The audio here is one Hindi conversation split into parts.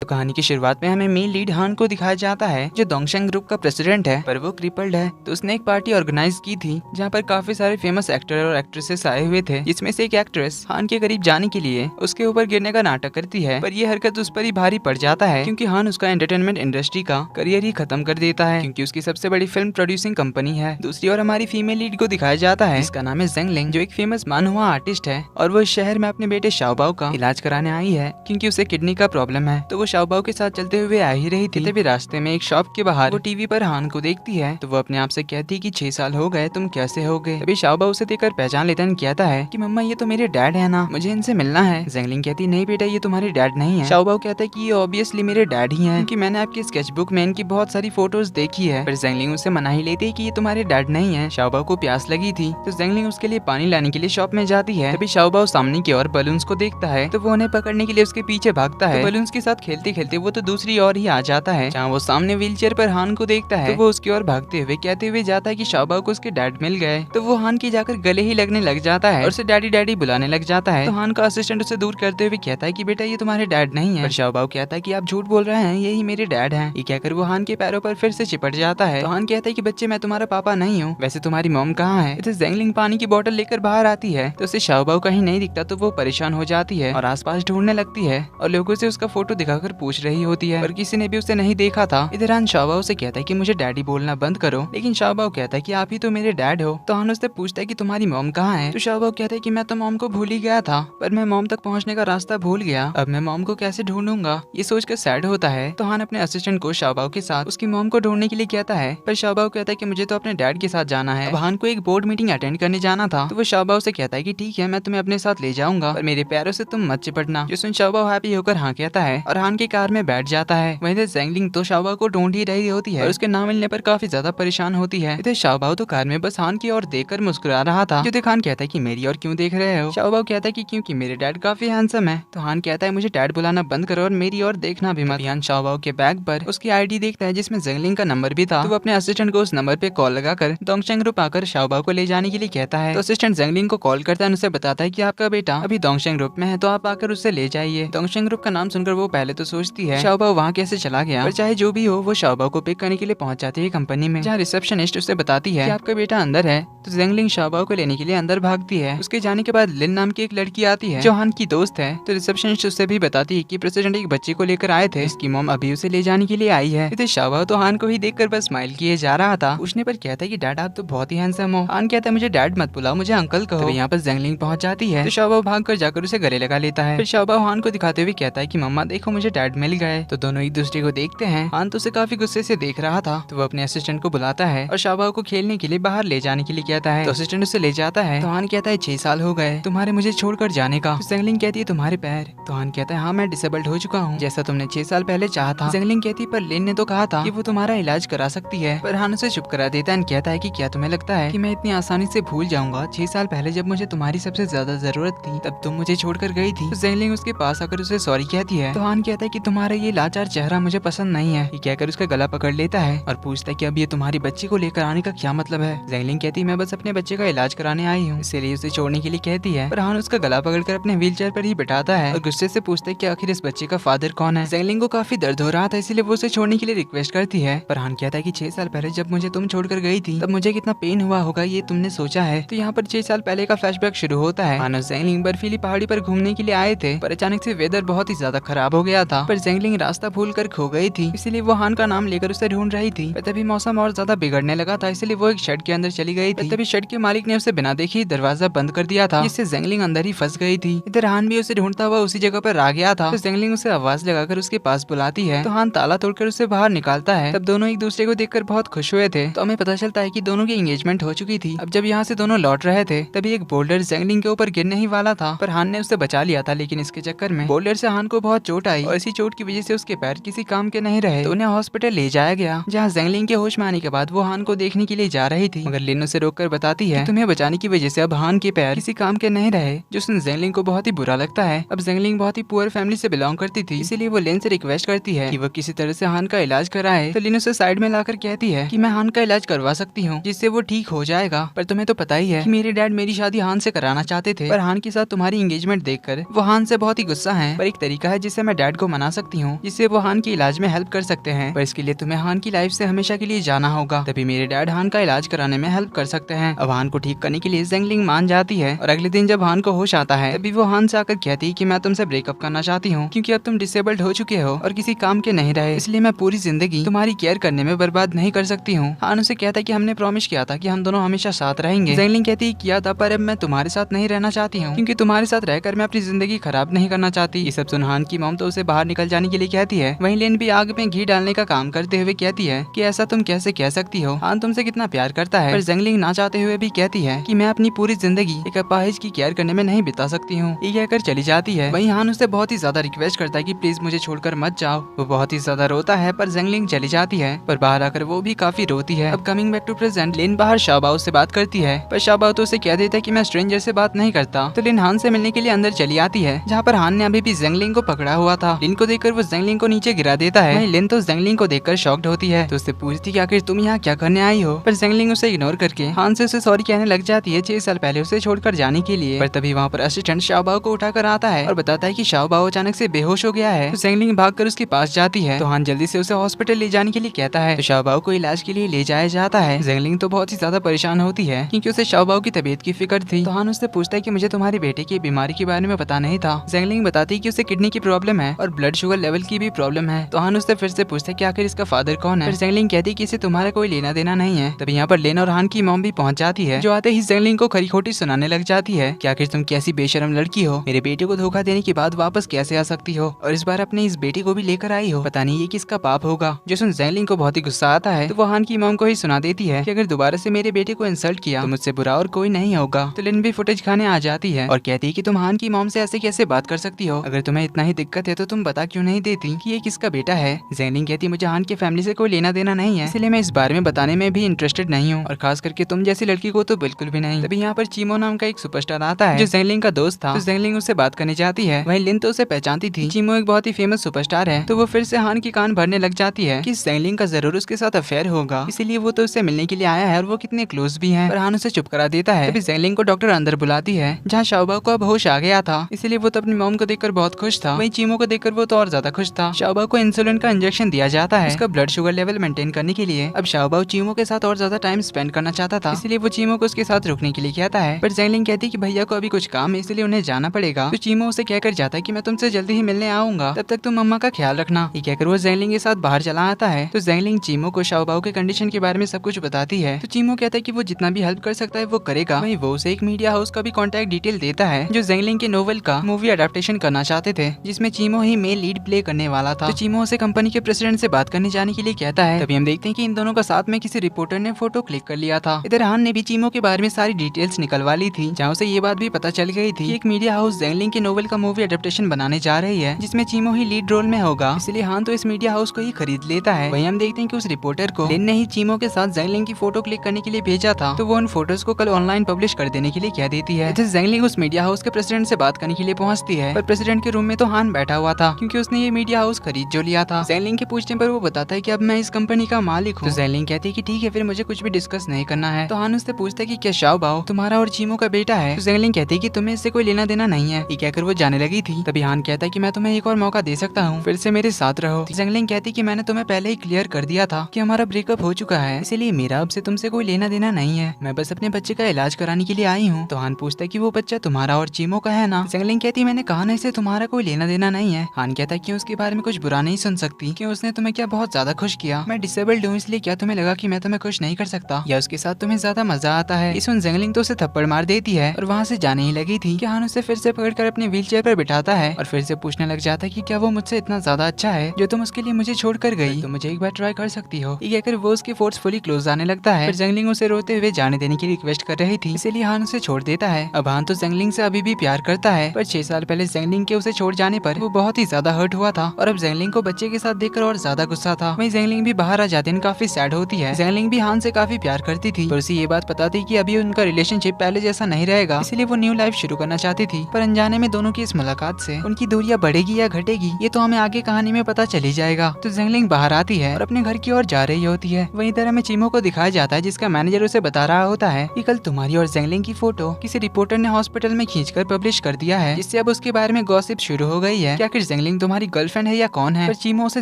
तो कहानी की शुरुआत में हमें मेन लीड हान को दिखाया जाता है जो दोंगशेंग ग्रुप का प्रेसिडेंट है, पर वो क्रिपल्ड है। तो उसने एक पार्टी ऑर्गेनाइज की थी जहाँ पर काफी सारे फेमस एक्टर और एक्ट्रेसेस आए हुए थे, जिसमें से एक एक्ट्रेस हान के करीब जाने के लिए उसके ऊपर गिरने का नाटक करती है, पर ये हरकत उस पर ही भारी पड़ जाता है क्योंकि हान उसका एंटरटेनमेंट इंडस्ट्री का करियर ही खत्म कर देता है क्योंकि उसकी सबसे बड़ी फिल्म प्रोड्यूसिंग कंपनी है। दूसरी ओर हमारी फीमेल लीड को दिखाया जाता है, इसका नाम है ज़ेंगलिंग, जो एक फेमस मानहुआ आर्टिस्ट है और वो इस शहर में अपने बेटे शाओबाओ का इलाज कराने आई है क्योंकि उसे किडनी का प्रॉब्लम है। तो वो शाओबाओ के साथ चलते हुए आ ही रही थी, तभी रास्ते में एक शॉप के बाहर वो टीवी पर हान को देखती है। तो वो अपने आप से कहती है कि 6 साल हो गए, तुम कैसे हो गए। तभी शाओबाओ उसे देखकर पहचान लेता है, कहता है कि मम्मा ये तो मेरे डैड है ना, मुझे इनसे मिलना है। ज़ेंगलिंग कहती नहीं बेटा ये तुम्हारे डैड नहीं है। शाओबाओ कहता है कि ये ऑब्वियसली मेरे डैड ही हैं क्योंकि मैंने आपकी स्केचबुक में इनकी बहुत सारी फोटोज देखी है। पर ज़ेंगलिंग उसे मना ही लेती है कि ये तुम्हारे डैड नहीं है। शाओबाओ को प्यास लगी थी तो ज़ेंगलिंग उसके लिए पानी लाने के लिए शॉप में जाती है। तभी शाओबाओ सामने की ओर बलून्स को देखता है तो वो उन्हें पकड़ने के लिए उसके पीछे भागता है। बलून्स के साथ खेलते खेलते वो तो दूसरी ओर ही आ जाता है जहाँ वो सामने व्हीलचेयर पर हान को देखता है। तो वो उसकी ओर भागते हुए कहते हुए जाता है कि शाओबाओ को उसके डैड मिल गए। तो वो हान की जाकर गले ही लगने लग जाता है और उसे डैडी डैडी बुलाने लग जाता है। तो हान का असिस्टेंट उसे दूर करते हुए कहता है कि बेटा ये तुम्हारे डैड नहीं है। पर शाओबाओ कहता है कि आप झूठ बोल रहे हैं, यही मेरे डैड हैं। ये कहकर वो हान के पैरों पर फिर से चिपट जाता है। तो हान कहता है कि बच्चे मैं तुम्हारा पापा नहीं हूँ, वैसे तुम्हारी मॉम कहाँ है। तो ज़ेंगलिंग पानी की बोतल लेकर बाहर आती है तो उसे शाओबाओ कहीं नहीं दिखता तो वो परेशान हो जाती है और आसपास ढूंढने लगती है और लोगों से उसका फोटो दिखाकर पूछ रही होती है, पर किसी ने भी उसे नहीं देखा था। इधर हान शाओबाओ से कहता है कि मुझे डैडी बोलना बंद करो, लेकिन शाओबाओ कहता है कि आप ही तो मेरे डैड हो। तो हान उससे पूछता है कि तुम्हारी मॉम कहाँ है। तो शाओबाओ कहता है कि मैं तो मॉम को भूल ही गया था, पर मैं मॉम तक पहुँचने का रास्ता भूल गया, अब मैं मॉम को कैसे ढूंढूंगा। ये सोचकर सैड होता है। तो हान अपने असिस्टेंट को शाओबाओ के साथ उसकी मॉम को ढूंढने के लिए कहता है, पर शाओबाओ कहता है कि मुझे तो अपने डैड के साथ जाना है। अब हान को एक बोर्ड मीटिंग अटेंड करने जाना था तो वो शाओबाओ से कहता है कि ठीक है मैं तुम्हें अपने साथ ले जाऊंगा, पर मेरे पैरों से तुम मत चिपटना। जो सुन शाओबाओ हैप्पी होकर हाँ कहता है और हान की कार में बैठ जाता है। वहीं ज़ेंगलिंग तो शाओबाओ को ढूंढ ही रही होती है और उसके ना मिलने पर काफी ज्यादा परेशान होती है। इधर शाओबाओ तो कार में बस हान की ओर देखकर मुस्कुरा रहा था। जो हान कहता है कि मेरी ओर क्यों देख रहे हो। शाओबाओ कहता है कि क्योंकि मेरे डैड काफी हैंडसम है। तो हान कहता है मुझे डैड बुलाना बंद करो और मेरी ओर देखना भी मत। हान शाओबाओ के बैग पर उसकी आईडी देखता है जिसमें ज़ेंगलिंग का नंबर भी था। तो वो अपने असिस्टेंट को उस नंबर पे कॉल लगाकर दोंगशेंग ग्रुप आकर शाओबाओ को ले जाने के लिए कहता है। तो असिस्टेंट ज़ेंगलिंग को कॉल करता है, उसे बताता है कि आपका बेटा अभी दोंगशेंग ग्रुप में है तो आप आकर उससे ले जाइए। दोंगशेंग ग्रुप का नाम सुनकर वो पहले तो सोचती है शाओबाओ वहाँ कैसे चला गया, पर चाहे जो भी हो वो शाओबाओ को पिक करने के लिए पहुंच जाती है कंपनी में, जहाँ रिसेप्शनिस्ट उसे बताती है कि आपका बेटा अंदर है। तो ज़ेंगलिंग शाओबाओ को लेने के लिए अंदर भागती है। उसके जाने के बाद लिन नाम की एक लड़की आती है जो हान की दोस्त है। तो रिसेप्शनिस्ट उससे भी बताती है कि प्रेसिडेंट एक बच्चे को लेकर आए थे, इसकी मॉम अभी उसे ले जाने के लिए आई है। इधर शाओबाओ तो हान को ही देखकर बस स्माइल किए जा रहा था। पूछने पर कहता है कि डैड आप तो बहुत ही हैंडसम हो। हान कहता है मुझे डैड मत बुलाओ, मुझे अंकल कहो। तो यहाँ पर ज़ेंगलिंग पहुंच जाती है तो शाओबाओ भाग कर जाकर उसे गले लगा लेता है। फिर शाओबाओ हान को दिखाते हुए कहता है कि मम्मा देखो मुझे डैड मिल गए। तो दोनों एक दूसरे को देखते हैं। हान तो उसे काफी गुस्से से देख रहा था तो वो अपने असिस्टेंट को बुलाता है और शाओबाओ को खेलने के लिए बाहर ले जाने के लिए कहता है। तो असिस्टेंट उसे ले जाता है। तो हान कहता है 6 साल हो गए तुम्हारे मुझे छोड़कर जाने का। तो ज़ेंगलिंग कहती है तुम्हारे पैर। तो हान कहता है हाँ मैं डिसेबल्ड हो चुका हूँ जैसा तुमने 6 साल पहले चाहा था। ज़ेंगलिंग कहती है पर लिन ने तो कहा था कि वो तुम्हारा इलाज करा सकती है, पर हान उसे चुप करा देता है। कहता है कि क्या तुम्हें लगता है कि मैं इतनी आसानी से भूल जाऊंगा? 6 साल पहले जब मुझे तुम्हारी सबसे ज्यादा जरूरत थी तब तुम मुझे छोड़कर गई थी। तो ज़ेंगलिंग उसके पास आकर उसे सॉरी कहती है। तो हान कहता है कि तुम्हारा ये लाचार चेहरा मुझे पसंद नहीं है। ये कहकर उसका गला पकड़ लेता है और पूछता है कि अब ये तुम्हारी बच्ची को लेकर आने का क्या मतलब है। ज़ेंगलिंग कहती है मैं बस अपने बच्चे का इलाज कराने आई हूँ, इसीलिए उसे छोड़ने के लिए कहती है। पर हान उसका गला पकड़कर अपने व्हीलचेयर पर ही बिठाता है और गुस्से से पूछता है कि आखिर इस बच्चे का फादर कौन है। ज़ेंगलिंग को काफी दर्द हो रहा था इसलिए वो उसे छोड़ने के लिए रिक्वेस्ट करती है। पर हान कहता है कि 6 साल पहले जब मुझे तुम छोड़कर गई थी तब मुझे कितना पेन हुआ होगा ये तुमने सोचा है। तो यहाँ पर 6 साल पहले का फ्लैशबैक शुरू होता है। हान और ज़ेंगलिंग बर्फीली पहाड़ी पर घूमने के लिए आए थे, पर अचानक से वेदर बहुत ही ज्यादा खराब हो गया था। पर ज़ेंगलिंग रास्ता भूल कर खो गई थी, इसलिए वो हान का नाम लेकर उसे ढूंढ रही थी। पर तभी मौसम और ज्यादा बिगड़ने लगा था, इसलिए वो एक शेड के अंदर चली गई थी। तभी शेड के मालिक ने उसे बिना देखे दरवाजा बंद कर दिया था, जिससे ज़ेंगलिंग अंदर ही फंस गई थी। इधर हान भी उसे ढूंढता हुआ उसी जगह पर आ गया था। तो ज़ेंगलिंग उसे आवाज लगाकर उसके पास बुलाती है। तो हान ताला तोड़कर उसे बाहर निकालता है। तब दोनों एक दूसरे को देखकर बहुत खुश हुए थे। तो हमें पता चलता है कि दोनों की एंगेजमेंट हो चुकी थी। अब जब यहाँ से दोनों लौट रहे थे तभी एक बोल्डर ज़ेंगलिंग के ऊपर गिरने ही वाला था, पर हान ने उसे बचा लिया था। लेकिन इसके चक्कर में बोल्डर से हान को बहुत चोट आई और इसी चोट की वजह से उसके पैर किसी काम के नहीं रहे। तो उन्हें हॉस्पिटल ले जाया गया, जहाँ ज़ेंगलिंग के होश में आने के बाद वो हान को देखने के लिए जा रही थी, मगर लिन उसे रोककर बताती है कि तुम्हें बचाने की वजह से अब हान के पैर किसी काम के नहीं रहे, जो सुन ज़ेंगलिंग को बहुत ही बुरा लगता है। अब ज़ेंगलिंग बहुत ही पुअर फैमिली से बिलोंग करती थी, इसीलिए वो लिन से रिक्वेस्ट करती है कि वो किसी तरह से हान का इलाज कराए। तो लिन उसे साइड में लाकर कहती है कि मैं हान का इलाज करवा सकती हूँ जिससे वो ठीक हो जाएगा, पर तुम्हें तो पता ही है कि मेरे डैड मेरी शादी हान से कराना चाहते थे, पर हान के साथ तुम्हारी एंगेजमेंट देखकर वो हान से बहुत ही गुस्सा है। पर एक तरीका है जिससे मैं डैड को को मना सकती हूँ जिससे वो हान के इलाज में हेल्प कर सकते हैं, पर इसके लिए तुम्हें हान की लाइफ से हमेशा के लिए जाना होगा, तभी मेरे डैड हान का इलाज कराने में हेल्प कर सकते हैं। अब हान को ठीक करने के लिए ज़ेंगलिंग मान जाती है और अगले दिन जब हान को होश आता है तभी वो हान से आकर कहती है कि मैं तुमसे ब्रेकअप करना चाहती हूँ क्योंकि अब तुम डिसेबल्ड हो चुके हो और किसी काम के नहीं रहे, इसलिए मैं पूरी जिंदगी तुम्हारी केयर करने में बर्बाद नहीं कर सकती हूँ। हान उसे कहता है कि हमने प्रॉमिस किया था कि हम दोनों हमेशा साथ रहेंगे। ज़ेंगलिंग कहती है किया था, पर अब मैं तुम्हारे साथ नहीं रहना चाहती हूँ क्योंकि तुम्हारे साथ रहकर मैं अपनी जिंदगी खराब नहीं करना चाहती। ये सब सुन हान की मॉम तो उसे बाहर निकल जाने के लिए कहती है। वहीं लेन भी आग में घी डालने का काम करते हुए कहती है कि ऐसा तुम कैसे कह सकती हो, हान तुमसे कितना प्यार करता है। पर ज़ेंगलिंग ना चाहते हुए भी कहती है कि मैं अपनी पूरी जिंदगी एक अपाहिज की केयर करने में नहीं बिता सकती हूँ। ये कहकर चली जाती है। वहीं हान उसे बहुत ही ज्यादा रिक्वेस्ट करता है कि प्लीज मुझे छोड़कर मत जाओ। वो बहुत ही ज्यादा रोता है पर ज़ेंगलिंग चली जाती है, पर बाहर आकर वो भी काफी रोती है। अब कमिंग बैक टू प्रेजेंट, लेन बाहर शाओबाओ से बात करती है, पर शाओबाओ तो उसे कह देता है कि मैं स्ट्रेंजर से बात नहीं करता। तो लिन हान से मिलने के लिए अंदर चली आती है जहाँ पर हान ने अभी भी ज़ेंगलिंग को पकड़ा हुआ था। लिन को देखकर वो ज़ेंगलिंग को नीचे गिरा देता है। वहीं लिन तो ज़ेंगलिंग को देखकर शॉक्ड होती है, तो उससे पूछती कि आखिर तुम यहाँ क्या करने आई हो, पर ज़ेंगलिंग उसे इग्नोर करके हान से उसे सॉरी कहने लग जाती है 6 साल पहले उसे छोड़कर जाने के लिए। पर तभी वहाँ पर असिस्टेंट शाओबाओ को उठाकर आता है और बताता है कि शाओबाओ अचानक से बेहोश हो गया है। तो ज़ेंगलिंग भागकर उसके पास जाती है, तो हान जल्दी से उसे हॉस्पिटल ले जाने के लिए कहता है। तो शाओबाओ को इलाज के लिए ले जाया जाता है। ज़ेंगलिंग तो बहुत ही ज्यादा परेशान होती है क्योंकि उसे शाओबाओ की तबीयत की फिक्र थी। तो हान उससे पूछता है कि मुझे तुम्हारे बेटे की बीमारी के बारे में पता नहीं था। ज़ेंगलिंग बताती है कि उसे किडनी की प्रॉब्लम है और ब्लड शुगर लेवल की भी प्रॉब्लम है। तो हान उससे फिर से पूछता है कि आखिर इसका फादर कौन है। फिर ज़ेंगलिंग कहती है कि इसे तुम्हारा कोई लेना देना नहीं है। तभी यहाँ पर लेन और हान की मॉम भी पहुंच जाती है, जो आते ही ज़ेंगलिंग को खरी खोटी सुनाने लग जाती है कि आखिर तुम कैसी बेशरम लड़की हो, मेरे बेटे को धोखा देने के बाद वापस कैसे आ सकती हो और इस बार अपने इस बेटे को भी लेकर आई हो, पता नहीं ये किसका पाप होगा। जो सुन ज़ेंगलिंग को बहुत ही गुस्सा आता है, तो वो हान की मॉम को ही सुना देती है कि अगर दोबारा से मेरे बेटे को इंसल्ट किया तो मुझसे बुरा और कोई नहीं होगा। तो लिन भी फुटेज खाने आ जाती है और कहती है कि तुम हान की मॉम से ऐसे कैसे बात कर सकती हो, अगर तुम्हें इतना ही दिक्कत है तो तुम बता क्यों नहीं देती कि ये किसका बेटा है। ज़ेंगलिंग कहती है मुझे हान की फैमिली से कोई लेना देना नहीं है, इसलिए मैं इस बारे में बताने में भी इंटरेस्टेड नहीं हूँ, और खास करके तुम जैसी लड़की को तो बिल्कुल भी नहीं। तभी यहाँ पर चीमो नाम का एक सुपरस्टार आता है जो ज़ेंगलिंग का दोस्त था। तो ज़ेंगलिंग उससे बात करने जाती है। वहीं लिन तो उसे पहचानती थी, चीमो एक बहुत ही फेमस सुपरस्टार है। तो वो फिर से हान की कान भरने लग जाती है कि ज़ेंगलिंग का जरूर उसके साथ अफेयर होगा, इसीलिए वो तो उससे मिलने के लिए आया है और वो कितने क्लोज भी हैं। पर हान उसे चुप करा देता है। तभी ज़ेंगलिंग को डॉक्टर अंदर बुलाती है जहाँ शाओबाओ को अब होश आ गया था, इसीलिए वो तो अपनी मॉम को देखकर बहुत खुश था। वहीं चीमो को देखकर वो तो और ज्यादा खुश था। शाओबाओ को इंसुलिन का इंजेक्शन दिया जाता है उसका ब्लड शुगर लेवल मेंटेन करने के लिए। अब शाओबाओ चीमो के साथ और ज्यादा टाइम स्पेंड करना चाहता था, इसलिए वो चीमो को उसके साथ रुकने के लिए कहता है। पर ज़ेंगलिंग कहती है कि भैया को अभी कुछ काम है इसलिए उन्हें जाना पड़ेगा। तो चीमो उसे कहकर जाता है कि मैं तुमसे जल्दी ही मिलने आऊंगा, तब तक तुम मम्मा का ख्याल रखना। ये कहकर वो ज़ेंगलिंग के साथ बाहर चला आता है। तो ज़ेंगलिंग चीमो को शाओबाओ के कंडीशन के बारे में सब कुछ बताती है। तो चीमो कहता है कि वो जितना भी हेल्प कर सकता है वो करेगा। वहीं वो उसे एक मीडिया हाउस का भी कॉन्टैक्ट डिटेल देता है जो ज़ेंगलिंग के नोवेल का मूवी अडेप्टेशन करना चाहते थे, जिसमें चीमो ही मेन लीड प्ले करने वाला था। तो चीमो उसे कंपनी के प्रेसिडेंट से बात करने जाने के लिए कहता है। तभी हम देखते हैं कि इन दोनों का साथ में किसी रिपोर्टर ने फोटो क्लिक कर लिया था। इधर हान ने भी चीमो के बारे में सारी डिटेल्स निकलवा ली थी, जहाँ उसे ये बात भी पता चल गई थी कि एक मीडिया हाउस ज़ेंगलिंग के नोवेल का मूवी अडेप्टेशन बनाने जा रही है, जिसमें चीमो ही लीड रोल में होगा, इसलिए हान तो इस मीडिया हाउस को ही खरीद लेता है। वहीं हम देखते हैं कि उस रिपोर्टर को लिन ने ही चीमो के साथ ज़ेंगलिंग की फोटो क्लिक करने के लिए भेजा था, तो वो उन फोटोज को कल ऑनलाइन पब्लिश कर देने के लिए कह देती है। ज़ेंगलिंग उस मीडिया हाउस के प्रेसिडेंट से बात करने के लिए पहुंचती है, पर प्रेसिडेंट के रूम में तो हान बैठा हुआ था क्योंकि उसने ये मीडिया हाउस खरीद जो लिया था। ज़ेंगलिंग के पूछने पर वो बताता है कि अब मैं इस कंपनी का मालिक हूँ। तो ज़ेंगलिंग कहती है कि ठीक है फिर मुझे कुछ भी डिस्कस नहीं करना है। तो हान उससे पूछता है कि क्या शाओबाओ तुम्हारा और चीमो का बेटा है। तो ज़ेंगलिंग कहती है कि तुम्हें इससे कोई लेना देना नहीं है। ये कहकर वो जाने लगी थी। तभी हान कहता है कि मैं तुम्हें एक और मौका दे सकता हूँ, फिर से मेरे साथ रहो। ज़ेंगलिंग कहती है कि मैंने तुम्हें पहले ही क्लियर कर दिया था कि हमारा ब्रेकअप हो चुका है, इसीलिए मेरा अब से तुमसे कोई लेना देना नहीं है, मैं बस अपने बच्चे का इलाज कराने के लिए आई हूँ। तो हान पूछता है कि वो बच्चा तुम्हारा और चीमो का है ना। ज़ेंगलिंग कहती है मैंने कहा ना इससे तुम्हारा कोई लेना देना नहीं है। हान कहता है कि उसके बारे में कुछ बुरा नहीं सुन सकती, कि उसने तुम्हें क्या बहुत ज्यादा खुश किया। मैं डिसेबल्ड हूँ इसलिए क्या तुम्हें लगा कि मैं तुम्हें खुश नहीं कर सकता या उसके साथ तुम्हें ज्यादा मजा आता है। इस ज़ेंगलिंग तो उसे थप्पड़ मार देती है और वहाँ से जाने ही लगी थी कि हान उसे फिर से पकड़कर अपने व्हील चेयर पर बिठाता है और फिर से पूछने लग जाता है कि क्या वो मुझसे इतना ज्यादा अच्छा है जो तुम उसके लिए मुझे छोड़ कर गई, तो मुझे एक बार ट्राई कर सकती हो। ये कहकर वो उसके फोर्सफुली क्लोज आने लगता है। फिर ज़ेंगलिंग उसे रोते हुए जाने देने की रिक्वेस्ट कर रही थी, इसीलिए हान उसे छोड़ देता है। अब हान तो ज़ेंगलिंग से अभी भी प्यार करता है, पर 6 साल पहले ज़ेंगलिंग के उसे छोड़ जाने पर वो बहुत ही ज्यादा हर्ट हुआ था और अब ज़ेंगलिंग को बच्चे के साथ देखकर और ज्यादा गुस्सा था। वहीं ज़ेंगलिंग भी बाहर आ जाते हैं, काफी सैड होती है। ज़ेंगलिंग भी हान से काफी प्यार करती थी, पर उसे ये बात पता थी कि अभी उनका रिलेशनशिप पहले जैसा नहीं रहेगा, इसलिए वो न्यू लाइफ शुरू करना चाहती थी। पर अनजाने में दोनों की इस मुलाकात से उनकी दूरियां बढ़ेगी या घटेगी ये तो हमें आगे कहानी में पता चली जाएगा। तो ज़ेंगलिंग बाहर आती है और अपने घर की ओर जा रही होती है। वहीं तरह में चीमो को दिखाया जाता है जिसका मैनेजर उसे बता रहा होता है कि कल तुम्हारी और ज़ेंगलिंग की फोटो किसी रिपोर्टर ने हॉस्पिटल में खींचकर पब्लिश कर दिया है, जिससे अब उसके बारे में गॉसिप शुरू हो गई है कि आखिर जेंगलिंग तुम्हारी गर्लफ्रेंड है या कौन है। पर चीमो उसे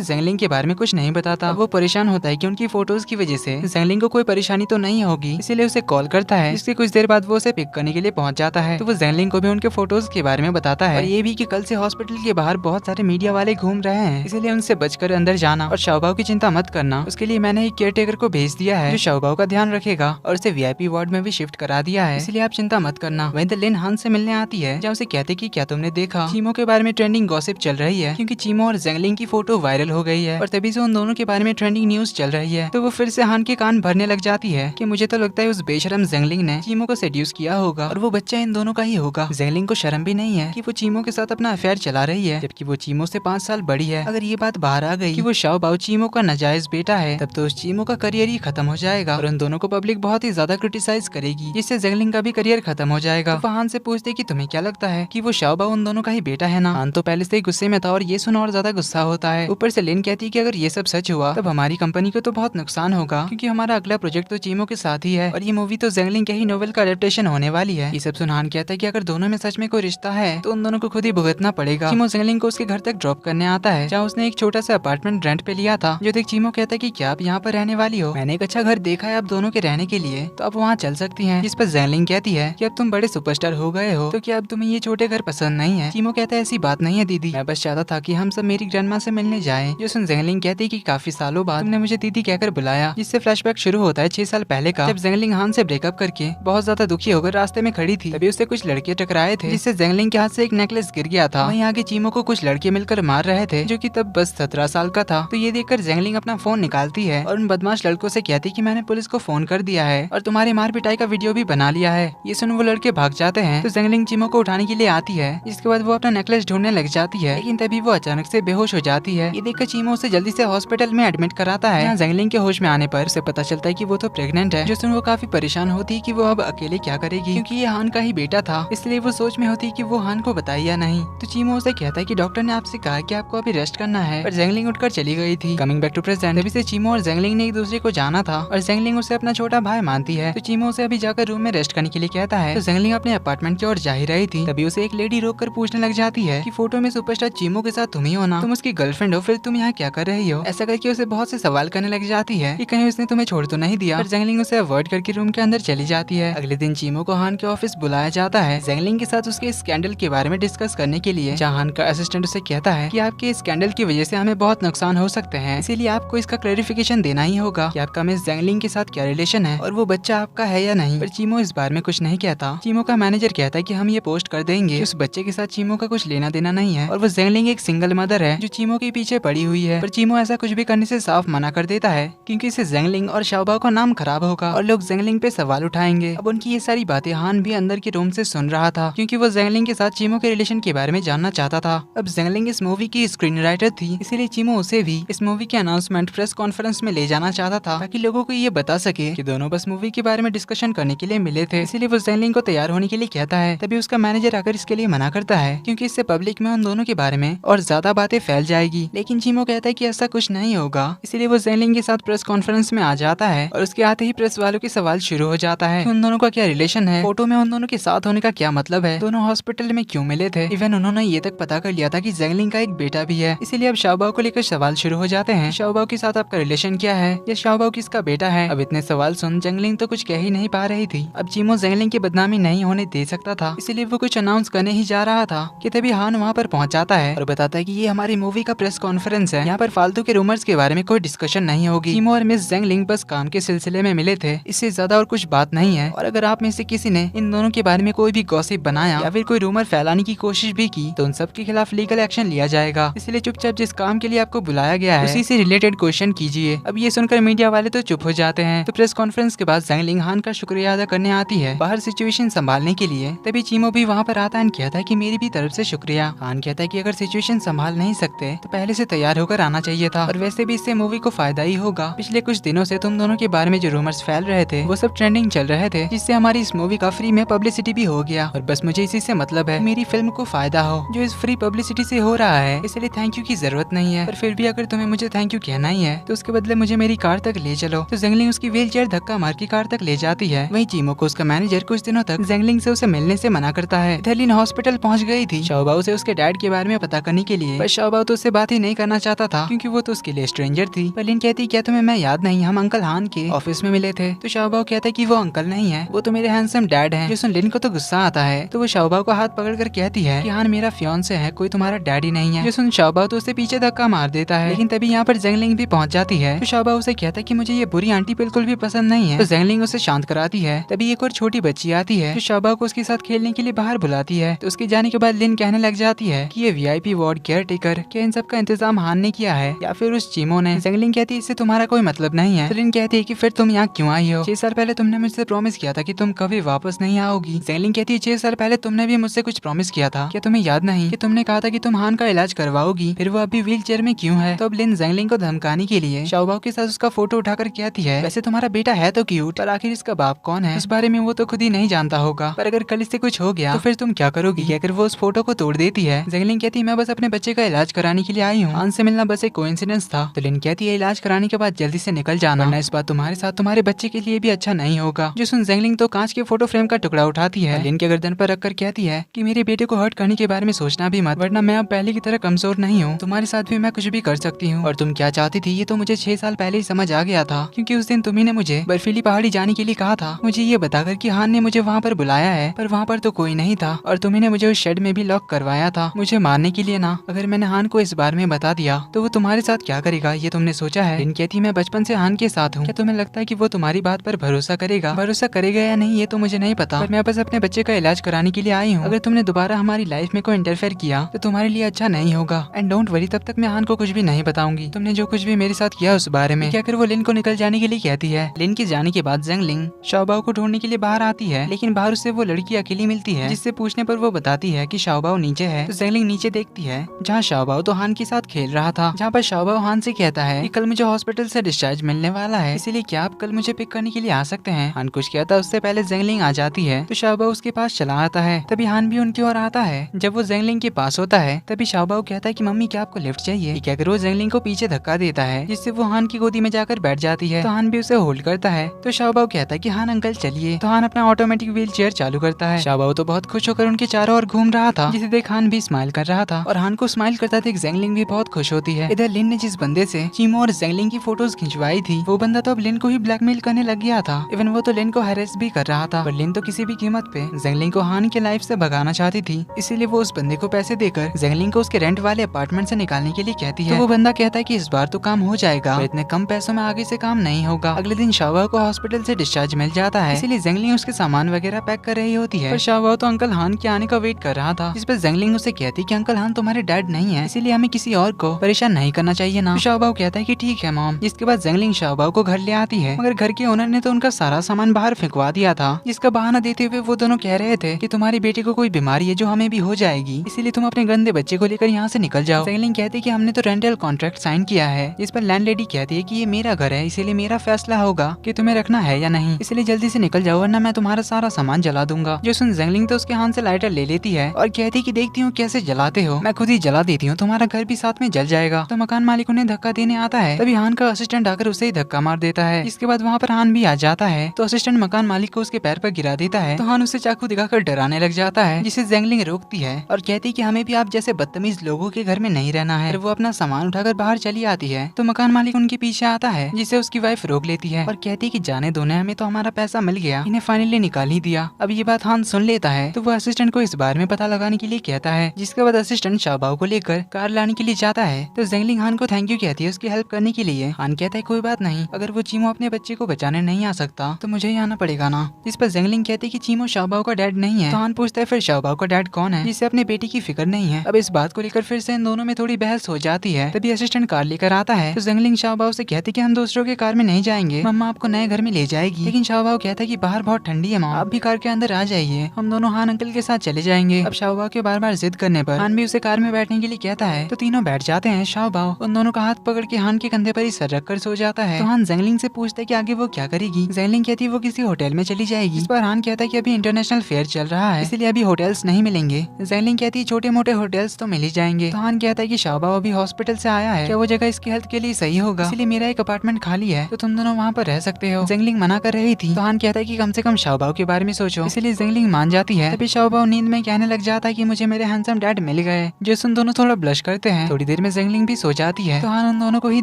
जेंगलिंग के बारे में कुछ नहीं बताता। वो परेशान होता है कि उनकी फोटोज की वजह से जेंगलिंग को कोई परेशानी तो नहीं होगी, इसीलिए उसे कॉल करता है। इसके कुछ देर बाद वो उसे पिक करने के लिए पहुंच जाता है। तो वो जेंगलिंग को भी उनके फोटोज के बारे में बताता है और ये भी कि कल से हॉस्पिटल के बाहर बहुत सारे मीडिया वाले घूम रहे हैं, इसीलिए उनसे बचकर अंदर जाना और शाओबाओ की चिंता मत करना। उसके लिए मैंने एक केयर टेकर को भेज दिया है जो शाओबाओ का ध्यान रखेगा और उसे वीआईपी वार्ड में भी शिफ्ट करा दिया है, इसलिए आप चिंता मत करना। वहीं लिन हान से मिलने आती है जहाँ उसे कहते कि क्या तुमने देखा चीमो के बारे में ट्रेंडिंग गॉसिप चल रही है, क्योंकि चीमो और जेंगलिंग की फोटो वायरल हो गई है और तभी से उन दोनों के बारे में ट्रेंडिंग न्यूज चल रही है। तो वो फिर से हान के कान भरने लग जाती है कि मुझे तो लगता है उस बेशरम जेंगलिंग ने चीमो को सेड्यूस किया होगा और वो बच्चा इन दोनों का ही होगा। जेंगलिंग को शर्म भी नहीं है कि वो चीमो के साथ अपना अफेयर चला रही है, जबकि वो चीमो से 5 साल बड़ी है। अगर ये बात बाहर आ गई कि वो शाओबाओ चीमो का नाजायज बेटा है, तब तो उस चीमो का करियर ही खत्म हो जाएगा और उन दोनों को पब्लिक बहुत ही ज्यादा क्रिटिसाइज करेगी, जिससे जेंगलिंग का भी करियर खत्म हो जाएगा। तो हान से पूछते कि तुम्हें क्या लगता है कि वो शाओबाओ उन दोनों का ही बेटा है ना। हान तो पहले से ही गुस्से में था और ये सुन और ज्यादा गुस्सा होता है। ऊपर से लिन कहती है कि अगर ये सब सच हुआ तब हमारी कंपनी को तो बहुत नुकसान होगा, क्योंकि हमारा अगला प्रोजेक्ट तो चीमो के साथ ही है और ये मूवी तो जेंगलिंग के ही नोवेल का एडेप्टेशन होने वाली है। ये सब सुन हान कहता है कि अगर दोनों में सच में कोई रिश्ता है तो उन दोनों को खुद ही भुगतना पड़ेगा। चीमो जेंगलिंग को उसके घर तक ड्रॉप करने आता है जहाँ उसने एक छोटा सा अपार्टमेंट रेंट पे लिया था। जो देख चीमो कहता है कि क्या आप यहाँ पर रहने वाली हो, मैंने एक अच्छा घर देखा है आप दोनों के रहने के लिए, तो आप वहाँ चल सकती हैं। इस पर जेंगलिंग कहती है कि अब तुम बड़े सुपरस्टार हो गए हो तो क्या अब तुम्हें ये छोटे घर पसंद नहीं है। चीमो कहता है ऐसी बात नहीं है दीदी, मैं बस चाहता था कि हम सब मेरी ग्रैंडमा से मिलने जाएं। जो सुन जेंगलिंग कहती है कि काफी सालों बाद तुमने मुझे दीदी कहकर बुलाया, जिससे फ्लैशबैक शुरू होता है 6 साल पहले का, जब जेंगलिंग हान से ब्रेकअप करके बहुत ज्यादा दुखी होकर रास्ते में खड़ी थी। तभी उससे कुछ लड़के टकराए थे, जिससे जेंगलिंग के हाथ से एक नेकलेस गिर गया था। वहीं आगे चीमो को कुछ लड़के मिलकर मार रहे थे, जो कि तब बस 17 साल का था। तो ये देखकर जेंगलिंग अपना फोन निकालती है और उन बदमाश लड़कों से कहती कि मैंने पुलिस को फोन कर दिया है और तुम्हारी मार पिटाई का वीडियो भी बना लिया है। ये सुन वो लड़के भाग जाते हैं। तो जेंगलिंग चीमो को उठाने के लिए आती है, जिसके बाद वो अपना नेकलेस ढूंढने लग जाती है, लेकिन तभी वो अचानक से बेहोश हो जाती है। ये देखकर चीमो उसे जल्दी से हॉस्पिटल में एडमिट कराता है। यहाँ जेंगलिंग के होश में आने पर उसे पता चलता है कि वो तो प्रेग्नेंट है। जो सुन वो काफी परेशान होती है कि वो अब अकेले क्या करेगी, क्योंकि ये हान का ही बेटा था, इसलिए वो सोच में होती है कि वो हान को बताए या नहीं। तो चीमो उसे कहता है कि डॉक्टर ने आपसे कहा कि आपको अभी रेस्ट करना है, पर जेंगलिंग उठकर चली गई थी। कमिंग बैक टू प्रेजेंट, तभी से चीमो और जेंगलिंग ने एक दूसरे को जाना था और जेंगलिंग उसे अपना छोटा भाई मानती है। तो चीमो उसे अभी जाकर रूम में रेस्ट करने के लिए कहता है। तो जेंगलिंग अपने अपार्टमेंट की ओर जा ही रही थी, तभी उसे एक लेडी रोककर पूछने लग जाती है कि फोटो में सुपरस्टार चीमो के साथ तुम ही हो ना, तुम उसकी गर्लफ्रेंड हो, फिर तुम यहाँ क्या कर रही हो। ऐसा करके उसे बहुत से सवाल करने लग जाती है कि कहीं उसने तुम्हें छोड़ तो नहीं दिया। पर जेंगलिंग उसे अवॉइड करके रूम के अंदर चली जाती है। अगले दिन चीमो को हान के ऑफिस बुलाया जाता है जेंगलिंग के साथ उसके स्कैंडल के बारे में डिस्कस करने के लिए, जहाँ हान का असिस्टेंट उसे कहता है कि आपके स्कैंडल की वजह से हमें बहुत नुकसान हो सकते हैं, इसीलिए आपको इसका क्लैरिफिकेशन देना ही होगा कि आपका मिस जेंगलिंग के साथ क्या रिलेशन है और वो बच्चा आपका है या नहीं। पर चीमो इस बारे में कुछ नहीं कहता। चीमो का मैनेजर कहता है कि हम ये पोस्ट कर देंगे, उस बच्चे के साथ चीमो का कुछ लेना देना नहीं है और वो जेंगलिंग एक सिंगल मदर है जो चीमो के पीछे पड़ी हुई है। पर चीमो ऐसा कुछ भी करने से साफ मना कर देता है, क्योंकि इससे जेंगलिंग और शाओबाओ का नाम खराब होगा और लोग जेंगलिंग पे सवाल उठाएंगे। अब उनकी ये सारी बातें हान भी अंदर के रूम से सुन रहा था, क्योंकि वो जेंगलिंग के साथ चीमो के रिलेशन के बारे में जानना चाहता था। अब जेंगलिंग इस मूवी की स्क्रीन राइटर थी, इसीलिए चीमो उसे भी इस मूवी के अनाउंसमेंट प्रेस कॉन्फ्रेंस में ले जाना चाहता था, ताकि लोगों को ये बता सके कि दोनों बस मूवी के बारे में डिस्कशन करने के लिए मिले थे। इसीलिए वो जेंगलिंग को तैयार होने के लिए कहता है। तभी उसका मैनेजर आकर इसके लिए मना करता है, क्योंकि इससे पब्लिक में उन दोनों के बारे में और ज्यादा बातें फैल जाएगी। लेकिन चीमो कहता है कि ऐसा कुछ नहीं होगा, इसीलिए वो जेंगलिंग के साथ प्रेस कॉन्फ्रेंस में आ जाता है और उसके आते ही प्रेस वालों के सवाल शुरू हो जाता है कि उन दोनों का क्या रिलेशन है, फोटो में उन दोनों के साथ होने का क्या मतलब है, दोनों हॉस्पिटल में क्यों मिले थे। इवन उन्होंने ये तक पता कर लिया था कि जेंगलिंग का एक बेटा भी है। इसीलिए अब शाओबाओ को लेकर सवाल शुरू हो जाते हैं, शाओबाओ के साथ आपका रिलेशन क्या है या शाओबाओ किसका बेटा है। अब इतने सवाल सुन जेंगलिंग तो कुछ कह ही नहीं पा रही थी। अब चीमो जेंगलिंग की बदनामी नहीं होने दे सकता था, इसीलिए वो कुछ अनाउंस करने ही जा रहा था कि तभी हान वहाँ पर पहुँच जाता है और बताता है कि ये हमारी मूवी का प्रेस कॉन्फ्रेंस है, यहाँ पर फालतू के रूमर्स के बारे में कोई डिस्कशन नहीं होगी। चीमो और मिस जेंगलिंग बस काम के सिलसिले में मिले थे, इससे ज्यादा और कुछ बात नहीं है। और अगर आप में से किसी ने इन दोनों के बारे में कोई भी गॉसिप बनाया या फिर कोई रूमर फैलाने की कोशिश भी की तो उन सब के खिलाफ लीगल एक्शन लिया जाएगा। इसलिए चुपचाप जिस काम के लिए आपको बुलाया गया है उसी से रिलेटेड क्वेश्चन कीजिए। अब ये सुनकर मीडिया वाले तो चुप हो जाते हैं। तो प्रेस कॉन्फ्रेंस के बाद जेंगलिंग हान का शुक्रिया अदा करने आती है बाहर सिचुएशन संभालने के लिए। तभी चीमो भी वहाँ पर आता है, कहता है कि मेरी भी तरफ से शुक्रिया। हान कहता है कि अगर सिचुएशन संभाल नहीं सकते तो पहले से तैयार होकर आना चाहिए था, और वैसे भी इससे मूवी को फायदा ही होगा। पिछले कुछ दिनों से तुम दोनों के बारे में जो रूमर्स फैल रहे थे वो सब ट्रेंडिंग चल रहे थे, जिससे हमारी इस मूवी का फ्री में पब्लिसिटी भी हो गया। और बस मुझे इसी से मतलब है मेरी फिल्म को फायदा हो, जो इस फ्री पब्लिसिटी से हो रहा है, इसलिए थैंक यू की जरूरत नहीं है। पर फिर भी अगर तुम्हें मुझे थैंक यू कहना ही है तो उसके बदले मुझे मेरी कार तक ले चलो। तो जेंगलिंग उसकी व्हील चेयर धक्का मार के कार तक ले जाती है। वहीं चीमो को उसका मैनेजर कुछ दिनों तक जेंगलिंग से उसे मिलने से मना करता है। इधर लिन हॉस्पिटल पहुंच गई थी। शाओबाओ से उसके डैड के बारे में पता करने के लिए, पर शाओबाओ तो उससे बात ही नहीं करना चाहता था क्योंकि वो तो उसके लिए स्ट्रेंजर थी। पर लिन कहती क्या तुम्हें मैं याद नहीं, हम अंकल हान के ऑफिस में मिले थे। तो शाओबाओ कहता है कि वो अंकल नहीं है, वो तो मेरे हैंडसम डैड हैं। जो सुन लिन को तो गुस्सा आता है, तो वो शाओबाओ को हाथ पकड़ कर कहती है कि हान मेरा फियांसे है, कोई तुम्हारा डैडी नहीं है। जो सुन शाओबाओ तो उससे पीछे धक्का मार देता है, लेकिन तभी यहाँ पर ज़ेंगलिंग भी पहुंच जाती है। तो शाओबाओ उसे कहता है कि मुझे ये बुरी आंटी बिल्कुल भी पसंद नहीं है। तो ज़ेंगलिंग उसे शांत कराती है। तभी एक और छोटी बच्ची आती है जो शाओबाओ को उसके साथ खेलने के लिए बाहर बुलाती है। तो उसके जाने के बाद लिन कहने लग जाती है कि ये वीआईपी वार्ड केयर टेकर क्या इन सब का इंतजाम हान ने किया है या फिर उस चीमो ने। ज़ेंगलिंग कहती है इससे तुम्हारा कोई मतलब नहीं है। तो लिन कहती है कि फिर तुम यहाँ क्यों आई हो? 6 साल पहले तुमने मुझसे प्रॉमिस किया था कि तुम कभी वापस नहीं आओगी। ज़ेंगलिंग कहती है 6 साल पहले तुमने भी मुझसे कुछ प्रॉमिस किया था, क्या तुम्हें याद नहीं कि तुमने कहा था कि तुम हान का इलाज करवाओगी, फिर वो अभी व्हील चेयर में क्यों है? तो अब लिन ज़ेंगलिंग को धमकाने के लिए शाओबाओ के साथ उसका फोटो उठाकर कहती है वैसे तुम्हारा बेटा है तो क्यूट, पर आखिर इसका बाप कौन है उस बारे में वो तो खुद ही नहीं जानता होगा, पर अगर कल इससे कुछ हो गया तो फिर तुम क्या करोगी? अगर वो उस फोटो को तोड़ देती है। ज़ेंगलिंग कहती है मैं बस अपने बच्चे का इलाज कराने के लिए आई हूँ, हान से मिलना बस एक कोइंसिडेंस था। तो लिन कहती है इलाज कराने के बाद जल्दी से निकल जाना, वरना इस बार तुम्हारे साथ तुम्हारे बच्चे के लिए भी अच्छा नहीं होगा। जो सुन ज़ेंगलिंग तो कांच के फोटो फ्रेम का टुकड़ा उठाती है, लिन के गर्दन पर रखकर कहती है कि मेरे बेटे को हर्ट करने के बारे में सोचना भी मत, वरना मैं अब पहले की तरह कमजोर नहीं हूँ, तुम्हारे साथ भी मैं कुछ भी कर सकती हूँ। और तुम क्या चाहती थी ये तो मुझे 6 साल पहले ही समझ आ गया था, क्योंकि उस दिन तुम्ही ने मुझे बर्फीली पहाड़ी जाने के लिए कहा था, मुझे ये बताकर कि हान ने मुझे वहाँ पर बुलाया है, पर वहाँ पर तो कोई नहीं था और तुम्ही ने मुझे उस शेड में भी लॉक करवाया था मुझे मारने के लिए ना। अगर मैंने हान को इस बारे में बता दिया तो वो तुम्हारे साथ क्या करेगा ये तुमने सोचा है? लिन कहती मैं बचपन से हान के साथ हूँ, क्या तुम्हें लगता है कि वो तुम्हारी बात पर भरोसा करेगा? भरोसा करेगा या नहीं ये तो मुझे नहीं पता, पर मैं बस अपने बच्चे का इलाज कराने के लिए आई हूँ। अगर तुमने दोबारा हमारी लाइफ में कोई इंटरफेयर किया तो तुम्हारे लिए अच्छा नहीं होगा। एंड डोंट वरी, तब तक मैं हान को कुछ भी नहीं बताऊंगी तुमने जो कुछ भी मेरे साथ किया उस बारे में। क्या कर वो लिन को निकल जाने के लिए कहती है। लिन के जाने के बाद ज़ेंगलिंग शाओबाओ को ढूंढने के लिए बाहर आती है, लेकिन बाहर उससे वो लड़की अकेली मिलती है, जिससे पूछने पर वो बताती है कि शाओबाओ नीचे है। तो ज़ेंगलिंग नीचे देखती है जहाँ शाओबाओ तो हान के साथ खेल रहा था, जहाँ पर शाओबाओ हान से कहता है कि कल मुझे हॉस्पिटल से डिस्चार्ज मिलने वाला है, इसीलिए क्या आप कल मुझे पिक करने के लिए आ सकते हैं? हान कुछ कहता उससे पहले ज़ेंगलिंग आ जाती है, तो शाओबाओ उसके पास चला आता है। तभी हान भी उनकी ओर आता है। जब वो ज़ेंगलिंग के पास होता है तभी शाओबाओ कहता है कि मम्मी क्या आपको लिफ्ट चाहिए? क्या कर वो ज़ेंगलिंग को पीछे धक्का देता है, जिससे वो हान की गोदी में जाकर बैठ जाती है। तो हान भी उसे होल्ड करता है। तो शाओबाओ कहता है कि हान अंकल चलिए। तो हान अपना ऑटोमेटिक व्हील चेयर चालू करता है। शाओबाओ तो बहुत खुश होकर उनके चारों ओर घूम रहा था, जिसे देख हान भी स्माइल कर रहा था, और हान को स्माइल करता देख ज़ेंगलिंग भी बहुत खुश होती है। इधर लिन ने जिस बंदे से चीमो और ज़ेंगलिंग की फोटोज खिंचवाई थी, वो बंदा तो अब लिन को ही ब्लैकमेल करने लग गया था। इवन वो तो लिन को हैरेस भी कर रहा था, पर लिन तो किसी भी कीमत पे ज़ेंगलिंग को हान की लाइफ से भगाना चाहती थी, इसीलिए वो उस बंदे को पैसे देकर ज़ेंगलिंग को उसके रेंट वाले अपार्टमेंट से निकालने के लिए कहती है। तो वो बंदा कहता है कि इस बार तो काम हो जाएगा, पर इतने कम पैसों में आगे से काम नहीं होगा। अगले दिन शाओबाओ को हॉस्पिटल से डिस्चार्ज मिल जाता है, इसीलिए ज़ेंगलिंग उसके सामान वगैरह पैक कर रही होती है। पर शाओबाओ तो अंकल हान के आने का वेट कर रहा था, जिस पर ज़ेंगलिंग उसे कहती कि अंकल हान तुम्हारे डैड नहीं है, इसीलिए हमें किसी और को परेशान नहीं करना चाहिए ना। तो शाओबाओ कहता है कि ठीक है मॉम। जिसके बाद ज़ेंगलिंग शाओबाओ को घर ले आती है, मगर घर के ओनर ने तो उनका सारा सामान बाहर फेंकवा दिया था, जिसका बहाना देते हुए वो दोनों कह रहे थे कि तुम्हारी बेटी को कोई बीमारी है जो हमें भी हो जाएगी, इसीलिए तुम अपने गंदे बच्चे को लेकर यहाँ से निकल जाओ। ज़ेंगलिंग कहती है कि हमने तो रेंटल कॉन्ट्रैक्ट साइन किया है, जिस पर लैंडलेडी कहती है कि ये मेरा घर है, इसीलिए मेरा फैसला होगा कि तुम्हें रखना है या नहीं, इसलिए जल्दी से निकल जाओ वरना मैं तुम्हारा सारा सामान जला दूंगा। जो सुन ज़ेंगलिंग तो उसके हाथ से लाइटर ले लेती है और कहती कि देखती हूँ कैसे जलाते हो, मैं खुद ही जला देती हूँ, तुम्हारा घर भी साथ में जल जाएगा। तो मकान मालिक उन्हें धक्का देने आता है, तभी हान का असिस्टेंट आकर उसे ही धक्का मार देता है। इसके बाद वहाँ पर हान भी आ जाता है, तो असिस्टेंट मकान मालिक को उसके पैर पर गिरा देता है। तो हान उसे चाकू दिखाकर डराने लग जाता है, जिसे ज़ेंगलिंग रोकती है और कहती कि हमें भी आप जैसे बदतमीज लोगों के घर में नहीं रहना है। वो अपना सामान उठाकर बाहर चली आती है, तो मकान मालिक उनके पीछे आता है, जिसे उसकी वाइफ रोक लेती है और कहती कि जाने दो ना, हमें तो हमारा पैसा मिल गया, इन्हें फाइनली निकाल ही दिया। अब ये बात हान सुन लेता है, तो वो असिस्टेंट को इस बारे में पता लगाने के लिए कहता है, जिसके बाद असिस्टेंट शाओबाओ को लेकर कार लाने के लिए जाता है। तो ज़ेंगलिंग हान को थैंक यू कहती है उसकी हेल्प करने के लिए। हान कहता है कोई बात नहीं, अगर वो चीमो अपने बच्चे को बचाने नहीं आ सकता तो मुझे ही आना पड़ेगा ना। इस पर ज़ेंगलिंग कहती है कि चीमो शाओबाओ का डैड नहीं है। तो हान पूछता है फिर शाओबाओ का डैड कौन है, जिससे अपने बेटी की फिक्र नहीं है। अब इस बात को लेकर फिर से इन दोनों में थोड़ी बहस हो जाती है। तभी असिस्टेंट कार लेकर आता है, तो ज़ेंगलिंग शाओबाओ से कहती कि हम दूसरों के कार में नहीं जाएंगे, मम्मा आपको नए घर में ले जाएगी। लेकिन शाओबाओ कहता है कि बाहर बहुत ठंडी है, आप भी कार के अंदर आ जाइए, हम दोनों हान अंकल के साथ चले जाएंगे। अब शाओबाओ के बार बार जिद करने पर हान भी उसे कार में बैठने के लिए कहता है, तो तीनों बैठ जाते हैं। शाओबाओ उन दोनों का हाथ पकड़ के हान के कंधे पर ही सर रखकर सो जाता है। तो हान ज़ेंगलिंग से पूछता है कि आगे वो क्या करेगी। ज़ेंगलिंग कहती है वो किसी होटल में चली जाएगी। इस पर हान कहता है कि अभी इंटरनेशनल फेयर चल रहा है, इसलिए अभी होटल्स नहीं मिलेंगे। ज़ेंगलिंग कहती है छोटे मोटे होटल्स तो मिल ही जाएंगे। तो हान कहता है कि शाओबाओ अभी हॉस्पिटल से आया है, क्या वो जगह इसकी हेल्थ के लिए सही होगा, इसलिए मेरा एक अपार्टमेंट खाली है, तो तुम दोनों वहाँ पर रह सकते हो। ज़ेंगलिंग मना कर रही थी, तो हान कहता है कि कम से कम शाओबाओ के बारे में सोचो, इसलिए ज़ेंगलिंग मान जाती है। तभी शाओबाओ नींद में कहने लग जाता है कि मुझे मेरे हैंडसम डैड मिल गए है। जेसन दोनों थोड़ा ब्लश करते हैं। थोड़ी देर में जेंगलिंग भी सो जाती है तो हान उन दोनों को ही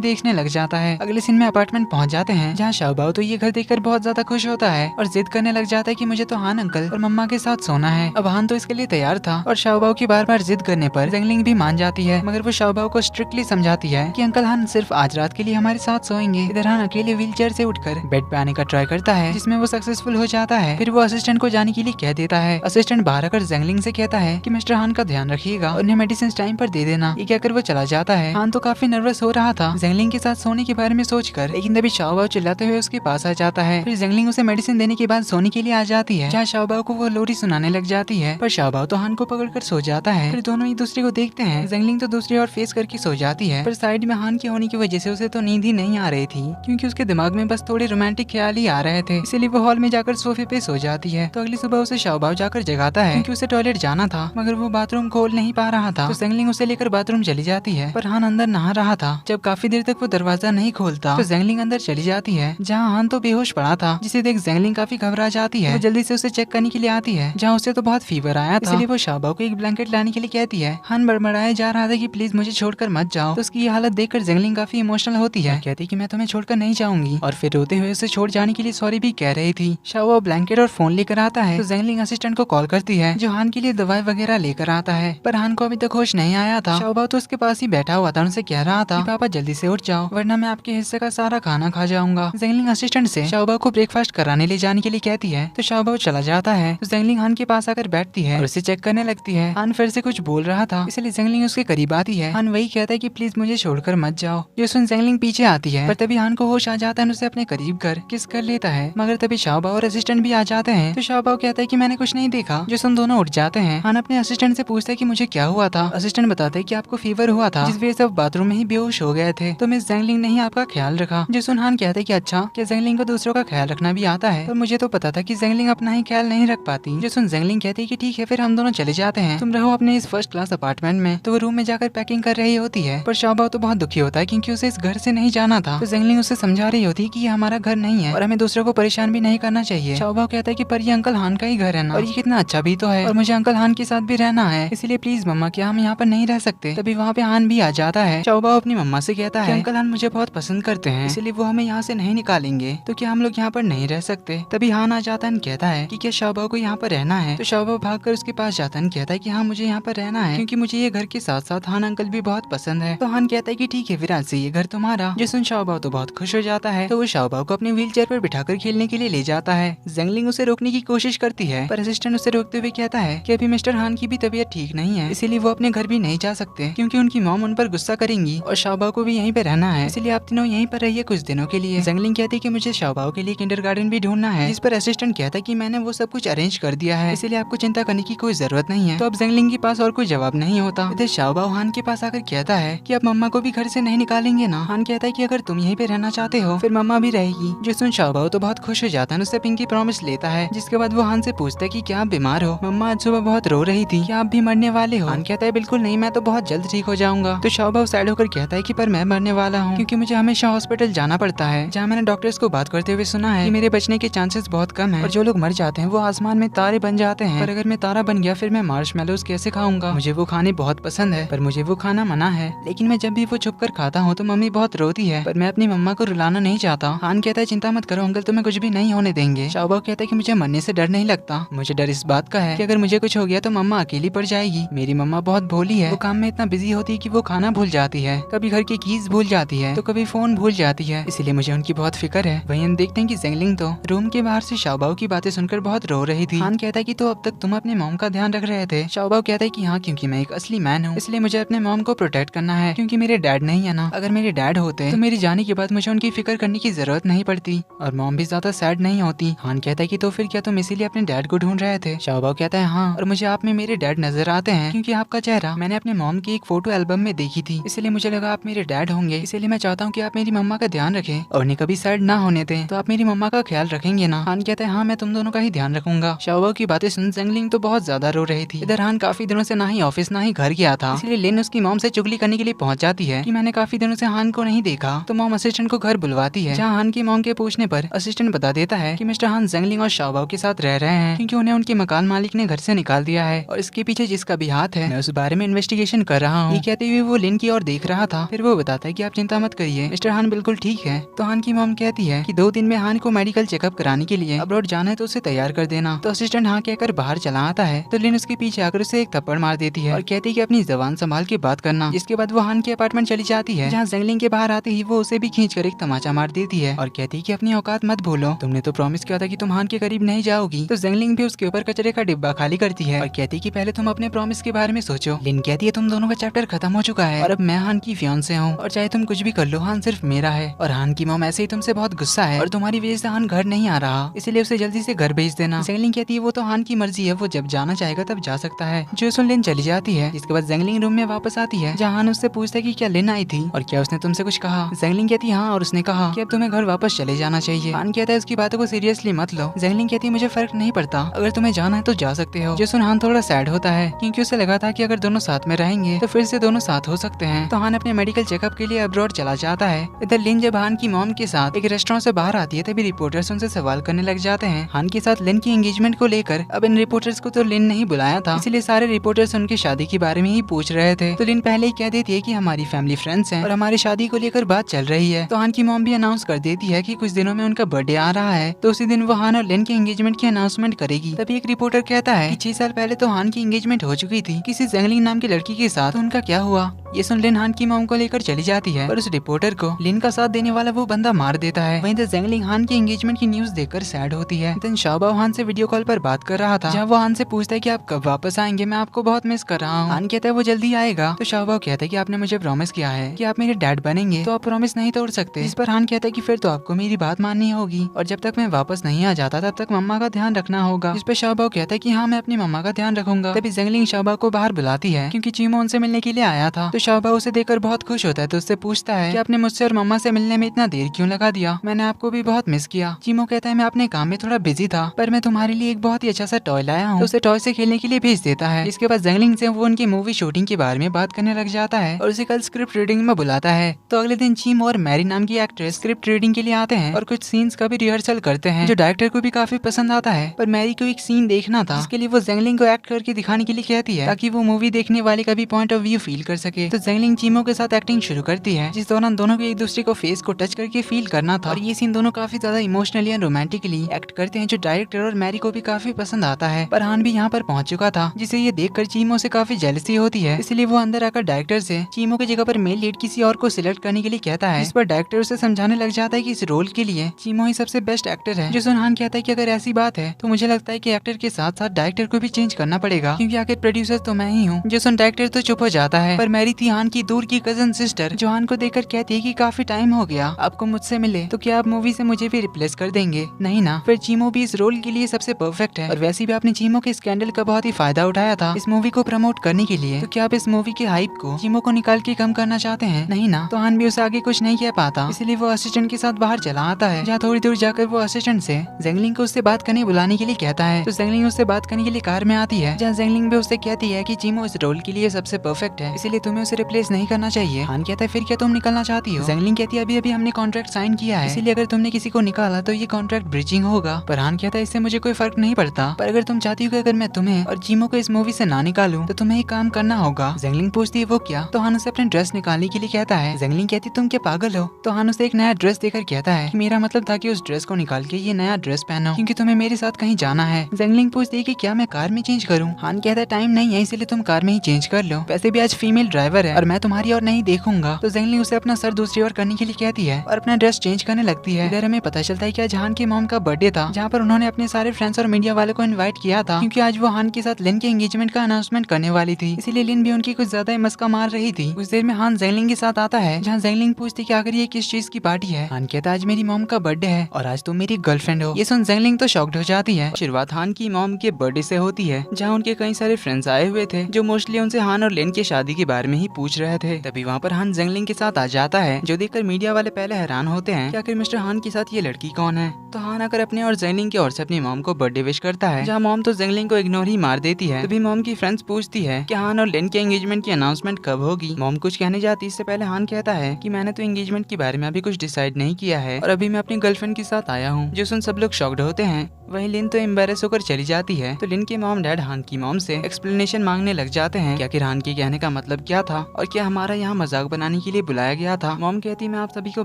देखने लग जाता है। अगले सीन में अपार्टमेंट पहुंच जाते हैं जहाँ शाओबाओ तो ये घर देखकर बहुत ज्यादा खुश होता है और जिद करने लग जाता है कि मुझे तो हान अंकल और मम्मा के साथ सोना है। अब हान तो इसके लिए तैयार था और शाओबाओ की बार बार जिद करने पर जेंगलिंग भी मान जाती है, मगर वो शाओबाओ को स्ट्रिक्टली समझाती है कि अंकल हान सिर्फ आज रात के लिए हमारे साथ सोएंगे। इधर हान अकेले व्हीलचेयर से उठकर बेड पे आने का ट्राई करता है जिसमें वो सक्सेसफुल हो जाता है। फिर वो असिस्टेंट को जाने के लिए कह देता है। असिस्टेंट बाहर आकर जेंगलिंग से कहता है कि मिस्टर हान का ध्यान रखिएगा और उन्हें मेडिसिन टाइम पर दे देना। ये कहकर वो चला जाता है। हान तो काफी नर्वस हो रहा था जेंगलिंग के साथ सोने के बारे में सोचकर, लेकिन तभी शाओबाओ चिल्लाते हुए उसके पास आ जाता है। फिर जेंगलिंग उसे मेडिसिन देने के बाद सोने के लिए आ जाती है जहाँ शाओबाओ को वो लोरी सुनाने लग जाती है, पर शाओबाओ तो हान को पकड़कर सो जाता है। फिर दोनों एक दूसरे को देखते हैं। जेंगलिंग तो दूसरी ओर फेस करके सो जाती है, पर साइड में हान के होने की वजह से उसे तो नींद ही नहीं आ रही थी क्योंकि उसके दिमाग में बस थोड़े रोमांटिक ख्याल ही आ रहे थे। इसीलिए वो हॉल में जाकर सोफे पे सो जाती है। तो अगली सुबह उसे शाओबाओ जाकर जगाता है क्योंकि उसे टॉयलेट जाना था, मगर वो बाथरूम खोल नहीं पा रहा था। तो जेंगलिंग उसे लेकर बाथरूम चली जाती है, पर हान अंदर नहा रहा था। जब काफी देर तक वो दरवाजा नहीं खोलता तो जेंगलिंग अंदर चली जाती है जहाँ हान तो बेहोश पड़ा था, जिसे देख जेंगलिंग काफी घबरा जाती है। वो जल्दी से उसे चेक करने के लिए आती है जहाँ उसे तो बहुत फीवर आया था, इसलिए वो शाओबाओ को एक ब्लैंकेट लाने के लिए कहती है। हान बड़बड़ाया जा रहा था कि प्लीज मुझे छोड़कर मत जाओ। तो उसकी ये हालत देखकर जेंगलिंग काफी इमोशनल होती है, कहती कि मैं तुम्हें छोड़कर नहीं जाऊंगी, और फिर रोते हुए उसे छोड़ जाने के लिए सॉरी भी कह रही थी। शाओबाओ ब्लैंकेट और फोन लेकर आता है तो जेंगलिंग असिस्टेंट को कॉल करती है जो हान के लिए दवाई वगैरह लेकर आता है, पर हान को अभी तक होश नहीं आया था। शाओबाओ तो उसके पास ही बैठा हुआ था, उनसे कह रहा था कि पापा जल्दी से उठ जाओ वरना मैं आपके हिस्से का सारा खाना खा जाऊंगा। जेंगलिंग असिस्टेंट से शाओबाओ को ब्रेकफास्ट कराने ले जाने के लिए कहती है तो शाओबाओ चला जाता है। तो जेंगलिंग हान के पास आकर बैठती है और उसे चेक करने लगती है। हान फिर से कुछ बोल रहा था इसलिए जेंगलिंग उसके करीब आती है। हान वही कहता है कि प्लीज मुझे छोड़कर मत जाओ। ये सुन जेंगलिंग पीछे आती है, पर तभी हान को होश आ जाता है, उसे अपने करीब कर किस कर लेता है, मगर तभी शाओबाओ और असिस्टेंट भी आ जाते हैं। तो शाओबाओ कहता है कि मैंने कुछ नहीं देखा। जो सुन दोनों उठ जाते हैं। हान अपने असिस्टेंट से पूछता है कि मुझे क्या हुआ था। असिस्टेंट बताते हैं कि आपको फीवर हुआ था जिस वजह से आप बाथरूम में ही बेहोश हो गए थे, तो मिस जेंगलिंग ने ही आपका ख्याल रखा। जो सुन हान कहते हैं कि अच्छा, क्या जेंगलिंग को दूसरों का ख्याल रखना भी आता है, पर मुझे तो पता था कि जेंगलिंग अपना ही ख्याल नहीं रख पाती। जो सुन जेंगलिंग कहती है कि ठीक है फिर हम दोनों चले जाते हैं, तुम रहो अपने इस फर्स्ट क्लास अपार्टमेंट में। तो वो रूम में जाकर पैकिंग कर रही होती है, पर शाओबाओ तो बहुत दुखी होता है क्योंकि उसे इस घर से नहीं जाना था। तो जेंगलिंग उसे समझा रही होती है कि ये हमारा घर नहीं है और हमें दूसरों को परेशान भी नहीं करना चाहिए। शाओबाओ कहता है कि पर ये अंकल हान का ही घर है ना, और ये कितना अच्छा भी तो है और मुझे अंकल हान के साथ भी रहना है, इसलिए प्लीज मम्मा क्या हम यहाँ पर नहीं रह सकते। तभी वहाँ पे हान भी आ जाता है। शाओबाओ अपनी मम्मा से कहता है अंकल हान मुझे बहुत पसंद करते हैं, इसलिए वो हमें यहाँ से नहीं निकालेंगे, तो क्या हम लोग यहाँ पर नहीं रह सकते। तभी हान आ जाता है, कहता है कि क्या शाओबाओ को यहाँ पर रहना है। तो शाओबाओ भागकर उसके पास जाता है, कहता है कि हाँ मुझे यहाँ पर रहना है क्योंकि मुझे ये घर के साथ साथ हान अंकल भी बहुत पसंद है। तो हान कहता है कि ठीक है फिर आज से ये घर तुम्हारा। जो सुन शाओबाओ तो बहुत खुश हो जाता है, तो वो शाओबाओ को अपने व्हील चेयर पर बिठाकर खेलने के लिए ले जाता है। जेंगलिंग उसे रोकने की कोशिश करती है, पर असिस्टेंट उसे रोकते हुए कहता है कि अभी मिस्टर हान की भी तबीयत ठीक नहीं है, इसीलिए वो अपने घर भी नहीं जा सकते क्योंकि उनकी मॉम उन पर गुस्सा करेंगी और शाओबाओ को भी यहीं पे रहना है, इसलिए आप तीनों यहीं पर रहिए कुछ दिनों के लिए। जेंगलिंग कहती है कि मुझे शाओबाओ के लिए किंडरगार्टन भी ढूंढना है, जिस पर असिस्टेंट कहता है कि मैंने वो सब कुछ अरेंज कर दिया है, इसलिए आपको चिंता करने की कोई जरूरत नहीं है। तो अब जेंगलिंग के पास और कोई जवाब नहीं होता। इधर शाओबाओ हान के पास आकर कहता है कि अब मम्मा को भी घर से नहीं निकालेंगे ना। हान कहता है कि अगर तुम यहीं पे रहना चाहते हो फिर मम्मा भी रहेगी। जो सुन शाओबाओ तो बहुत खुश हो जाता है, उससे पिंकी प्रॉमिस लेता है, जिसके बाद वो हान से पूछता है कि क्या आप बीमार हो। मम्मा आज सुबह बहुत रो रही थी, क्या आप भी मरने वाले हो। हान कहता है बिल्कुल नहीं, मैं तो बहुत जल्द ठीक हो जाऊंगा। तो शाओबाओ साइड होकर कहता है कि पर मैं मरने वाला हूँ क्योंकि मुझे हमेशा हॉस्पिटल जाना पड़ता है, जहाँ मैंने डॉक्टर्स को बात करते हुए सुना है कि मेरे बचने के चांसेस बहुत कम है और जो लोग मर जाते हैं वो आसमान में तारे बन जाते हैं, पर अगर मैं तारा बन गया फिर मैं मार्शमैलोज कैसे खाऊंगा। मुझे वो खाने बहुत पसंद है पर मुझे वो खाना मना है, लेकिन मैं जब भी वो छुप कर खाता हूँ तो मम्मी बहुत रोती है, पर मैं अपनी मम्मा को रुलाना नहीं चाहता। हान कहता है चिंता मत करो अंकल, तुम्हें कुछ भी नहीं होने देंगे। शाओबाओ कहता है कि मुझे मरने से डर नहीं लगता, मुझे डर इस बात का है कि अगर मुझे कुछ हो गया तो मम्मा अकेली पड़ जाएगी। मेरी मम्मा बहुत भोली है, वो काम में इतना बिजी होती है कि वो खाना भूल जाती है, कभी घर की कीज भूल जाती है तो कभी फोन भूल जाती है, इसलिए मुझे उनकी बहुत फिक्र है। वहीं हम देखते हैं कि जेंगलिंग तो रूम के बाहर से शाओबाओ की बातें सुनकर बहुत रो रही थी। हान कहता है कि तो अब तक तुम अपने मॉम का ध्यान रख रहे थे। शाओबाओ कहता है कि हाँ, क्योंकि मैं एक असली मैन हूँ, इसलिए मुझे अपने मॉम को प्रोटेक्ट करना है क्योंकि मेरे डैड नहीं है ना। अगर मेरे डैड होते तो मेरे जाने के बाद मुझे उनकी फिक्र करने की जरूरत नहीं पड़ती और मॉम भी ज्यादा सैड नहीं होती। हान कहता है कि तो फिर क्या तुम इसीलिए अपने डैड को ढूंढ रहे थे। शाओबाओ कहता है हाँ, और मुझे आप में मेरे डैड नजर आते हैं क्योंकि आपका चेहरा मैंने अपने मॉम की एक फोटो एल्बम में देखी थी, इसलिए मुझे लगा आप मेरे डैड होंगे, इसलिए मैं चाहता हूँ कि आप मेरी मम्मा का ध्यान रखें और उन्हें कभी सैड ना होने दें। तो आप मेरी मम्मा का ख्याल रखेंगे ना। हान कहता है हाँ, मैं तुम दोनों का ही ध्यान रखूंगा। शाओबाओ की बातें सुन जेंगलिंग तो बहुत ज्यादा रो रही थी। इधर हान काफी दिनों से ना ही ऑफिस ना ही घर गया था, इसलिए लिन उसकी मॉम से चुगली करने के लिए पहुंच जाती है कि मैंने काफी दिनों से हान को नहीं देखा। तो मॉम असिस्टेंट को घर बुलवाती है, जहाँ हान की मॉम के पूछने पर असिस्टेंट बता देता है कि मिस्टर हान जेंगलिंग और शाओबाओ के साथ रह रहे हैं क्योंकि उन्हें उनके मकान मालिक ने घर से निकाल दिया है और इसके पीछे जिसका भी हाथ बात है, मैं उस बारे में इन्वेस्टिगेशन कर रहा हूँ। ये कहते हुए वो लिन की ओर देख रहा था। फिर वो बताता है कि आप चिंता मत करिए, मिस्टर हान बिल्कुल ठीक है। तो हान की मॉम कहती है कि 2 दिन में हान को मेडिकल चेकअप कराने के लिए अब्रॉड जाना है, तो उसे तैयार कर देना। तो असिस्टेंट हाँ कहकर बाहर चला आता है। तो लिन उसके पीछे आकर उसे एक थप्पड़ मार देती है और कहती है कि अपनी जबान संभाल के बात करना। जिसके बाद वो हान के अपार्टमेंट चली जाती है, जहाँ जेंगलिंग के बाहर आते ही वो उसे भी खींचकर एक तमाचा मार देती है और कहती है कि अपनी औकात मत भूलो, तुमने तो प्रॉमिस किया था कि तुम हान के करीब नहीं जाओगी। तो जेंगलिंग भी उसके ऊपर कचरे का डिब्बा खाली करती है और कहती है कि पहले तुम अपने प्रॉमिस के बारे में सोचो। लिन कहती है तुम दोनों का चैप्टर खत्म हो चुका है और अब मैं हान की फियांसे हूँ और चाहे तुम कुछ भी कर लो, हान सिर्फ मेरा है। और हान की मॉम ऐसे ही तुमसे बहुत गुस्सा है और तुम्हारी वजह से हान घर नहीं आ रहा, इसलिए उसे जल्दी से घर भेज देना। जेंगलिंग कहती है वो तो हान की मर्जी है, वो जब जाना चाहेगा तब जा सकता है। जो सुन लिन चली जाती है। जिसके बाद जेंगलिंग रूम में वापस आती है, जहाँ हान उससे पूछता है कि क्या लिन आई थी और क्या उसने तुमसे कुछ कहा। जेंगलिंग कहती है हाँ, और उसने कहा कि अब तुम्हें घर वापस चले जाना चाहिए। हान कहता है उसकी बातों को सीरियसली मत लो। जेंगलिंग कहती है मुझे फर्क नहीं पड़ता, अगर तुम्हें जाना है तो जा सकते हो। जो सुन हान थोड़ा सैड होता है क्योंकि उसे लगा था कि अगर दोनों साथ में रहेंगे तो फिर से दोनों साथ हो सकते हैं। तो हान अपने मेडिकल चेकअप के लिए अब्रॉड चला जाता है। इधर लिन जब हान की मॉम के साथ एक रेस्टोरेंट से बाहर आती है, तभी रिपोर्टर्स उनसे सवाल करने लग जाते हैं हान के साथ लिन की एंगेजमेंट को लेकर। अब इन रिपोर्टर्स को तो लिन नहीं बुलाया था, इसलिए सारे रिपोर्टर्स उनकी शादी के बारे में ही पूछ रहे थे। तो लिन पहले ही कह देती है कि हमारी फैमिली फ्रेंड्स हैं और हमारी शादी को लेकर बात चल रही है। तो हान की मॉम भी अनाउंस कर देती है कि कुछ दिनों में उनका बर्थडे आ रहा है, तो उसी दिन वो हान और लिन की एंगेजमेंट की अनाउंसमेंट करेगी। तभी एक रिपोर्टर कहता है कि 6 साल पहले तो हान की एंगेजमेंट हो चुकी थी किसी जेंगलिंग नाम की लड़की के साथ, तो उनका क्या हुआ। ये सुन लिन हान की मॉम को लेकर चली जाती है और उस रिपोर्टर को लिन का साथ देने वाला वो बंदा मार देता है। वहीं जेंगलिंग हान की एंगेजमेंट की न्यूज देखकर सैड होती है। देन शाओबाओ हान से वीडियो कॉल पर बात कर रहा था, जहाँ वो हान से पूछता है कि आप कब वापस आएंगे, मैं आपको बहुत मिस कर रहा हूँ। हान कहता है वो जल्दी आएगा। तो शाओबाओ कहता है कि आपने मुझे प्रॉमिस किया है कि आप मेरे डैड बनेंगे, तो आप प्रॉमिस नहीं तोड़ सकते। इस पर हान कहता है कि फिर तो आपको मेरी बात माननी होगी और जब तक मैं वापस नहीं आ जाता तब तक मम्मा का ध्यान रखना होगा। इस पर शाओबाओ कहता है कि हाँ, मैं अपनी मम्मा का ध्यान रखूंगा। तभी जेंगलिंग शाओबाओ को बाहर बुलाती है क्योंकि चीमो उनसे मिलने के लिए आया था। तो शाओबाओ उसे देखकर बहुत खुश होता है, तो उससे पूछता है कि आपने मुझसे और मम्मा से मिलने में इतना देर क्यों लगा दिया, मैंने आपको भी बहुत मिस किया। चीमो कहता है मैं अपने काम में थोड़ा बिजी था, पर मैं तुम्हारे लिए एक बहुत ही अच्छा सा टॉय लाया हूँ। तो उसे टॉय से खेलने के लिए भेज देता है। इसके बाद जेंगलिंग से वो उनकी मूवी शूटिंग के बारे में बात करने लग जाता है और उसे कल स्क्रिप्ट रीडिंग में बुलाता है। तो अगले दिन चीमो और मैरी नाम की एक्ट्रेस स्क्रिप्ट रीडिंग के लिए आते हैं और कुछ सीन्स का भी रिहर्सल करते हैं, जो डायरेक्टर को भी काफी पसंद आता है। पर मैरी को एक सीन देखना था, इसके लिए वो जेंगलिंग को एक्ट करके दिखाने के लिए कहती है ताकि वो मूवी देखने वाले का भी पॉइंट ऑफ व्यू फील कर सके। तो जेंगलिंग चीमो के साथ एक्टिंग शुरू करती है, जिस दौरान दोनों को एक दूसरे को फेस को टच करके फील करना था। और ये सीन दोनों काफी ज्यादा इमोशनली एंड रोमांटिकली एक्ट करते हैं, जो डायरेक्टर और मैरी को भी काफी पसंद आता है। पर हान भी यहाँ पर पहुंच चुका था, जिसे ये देखकर चीमो से काफी जेलसी होती है, इसलिए वो अंदर आकर डायरेक्टर से चीमो की जगह पर मेल लीड किसी और को सिलेक्ट करने के लिए कहता है। इस पर डायरेक्टर उसे समझाने लग जाता है कि इस रोल के लिए चीमो ही सबसे बेस्ट एक्टर है। जो सुन हान कहता है कि अगर ऐसी बात है तो मुझे लगता है कि एक्टर के साथ साथ डायरेक्टर को भी चेंज करना पड़ेगा, क्योंकि आखिर प्रोड्यूसर तो मैं ही हूँ। जो सुन डायरेक्टर तो चुप हो जाता है। पर मैरी थी हान की दूर की कजन सिस्टर, जो हान को देखकर कहती है कि काफी टाइम हो गया आपको मुझसे मिले, तो क्या आप मूवी से मुझे भी रिप्लेस कर देंगे। नहीं ना, फिर चीमो भी इस रोल के लिए सबसे परफेक्ट है। और वैसे भी आपने चीमो के स्कैंडल का बहुत ही फायदा उठाया था इस मूवी को प्रमोट करने के लिए, तो क्या आप इस मूवी के हाइप को चीमो को निकाल के कम करना चाहते हैं। नहीं ना। तो हान भी उसे आगे कुछ नहीं कह पाता, इसलिए वो असिस्टेंट के साथ बाहर चला आता है, जहाँ थोड़ी दूर जाकर वो असिस्टेंट से जेंगलिंग को उससे बात करने बुलाने के लिए कहता है। तो जेंगलिंग उससे बात करने के लिए कार में आती है, जहाँ जेंगलिंग भी उससे कहती है कि चीमो इस रोल के लिए सबसे परफेक्ट है, इसलिए तुम्हें उसे रिप्लेस नहीं करना चाहिए। हान कहता है फिर क्या तुम निकलना चाहती हो। जेंगलिंग कहती है अभी अभी हमने कॉन्ट्रैक्ट साइन किया है, इसलिए अगर तुमने किसी को निकाला तो ये कॉन्ट्रैक्ट ब्रीचिंग होगा। पर हान कहता है इससे मुझे कोई फर्क नहीं पड़ता, पर अगर तुम चाहती हो कि अगर मैं तुम्हें और चीमो को इस मूवी से ना निकालूं तो तुम्हें एक काम करना होगा। जेंगलिंग पूछती है वो क्या। तो हान उसे अपने ड्रेस निकालने के लिए कहता है। जेंगलिंग कहती तुम क्या पागल हो। तो हान उसे एक नया ड्रेस देकर कहता है कि मेरा मतलब था कि उस ड्रेस को निकाल के ये नया ड्रेस पहनो, क्योंकि तुम्हें मेरे साथ कहीं जाना है। जेंगलिंग पूछती है कि क्या मैं कार में चेंज करूं। हान कहता है टाइम नहीं है, इसलिए तुम कार में ही चेंज कर लो, वैसे भी आज फीमेल ड्राइवर है और मैं तुम्हारी और नहीं देखूंगा। तो जेंगलिंग उसे अपना सर दूसरी ओर करने के लिए कहती है और अपना ड्रेस चेंज करने लगती है। इधर हमें पता चलता है कि आज हान की मॉम का बर्थडे था, जहाँ पर उन्होंने अपने सारे फ्रेंड्स और मीडिया वालों को इनवाइट किया था, क्योंकि आज वो हान के साथ लिन के एंगेजमेंट का अनाउंसमेंट करने वाली थी, इसीलिए लिन भी उनकी कुछ ज्यादा ही मस्का मार रही थी। कुछ देर में हान जेंगलिंग के साथ आता है, जहाँ जेंगलिंग पूछती कि आखिर ये किस चीज की पार्टी है। हान कहता आज मेरी मॉम का बर्थडे है और आज तुम मेरी गर्लफ्रेंड हो। ये सुन जेंगलिंग तो शॉक्ड हो जाती है। शुरुआत हान की मॉम के बर्थडे से होती है, जहाँ उनके कई सारे फ्रेंड्स आए हुए थे, जो मोस्टली उनसे हान और लिन की शादी के बारे में ही पूछ रहे थे। तभी वहाँ पर हान जेंगलिंग के साथ आ जाता है, जो देखकर मीडिया वाले पहले हैरान होते हैं कि आखिर मिस्टर हान के साथ ये लड़की कौन है। तो हान आकर अपने और जेंगलिंग की ओर से अपनी मॉम को बर्थडे विश करता है, जहाँ मॉम तो जेंगलिंग को इग्नोर ही मार देती है। तभी मॉम की फ्रेंड्स पूछती है कि हान और लिन के एंगेजमेंट की अनाउंसमेंट कब होगी। मॉम कुछ कहने जाती, इससे पहले हान कहता है कि मैंने तो एंगेजमेंट के बारे में अभी कुछ डिसाइड नहीं किया है और अभी मैं अपनी गर्लफ्रेंड के साथ आया हूँ। जो सुन सब लोग शॉक्ड होते हैं। वहीं लिन तो एम्बेरस होकर चली जाती है। तो लिन के मॉम डैड हान की मॉम से एक्सप्लेनेशन मांगने लग जाते हैं कि आखिर हान के कहने का मतलब क्या था और क्या हमारा यहाँ मजाक बनाने के लिए बुलाया गया था। मॉम कहती मैं आप सभी को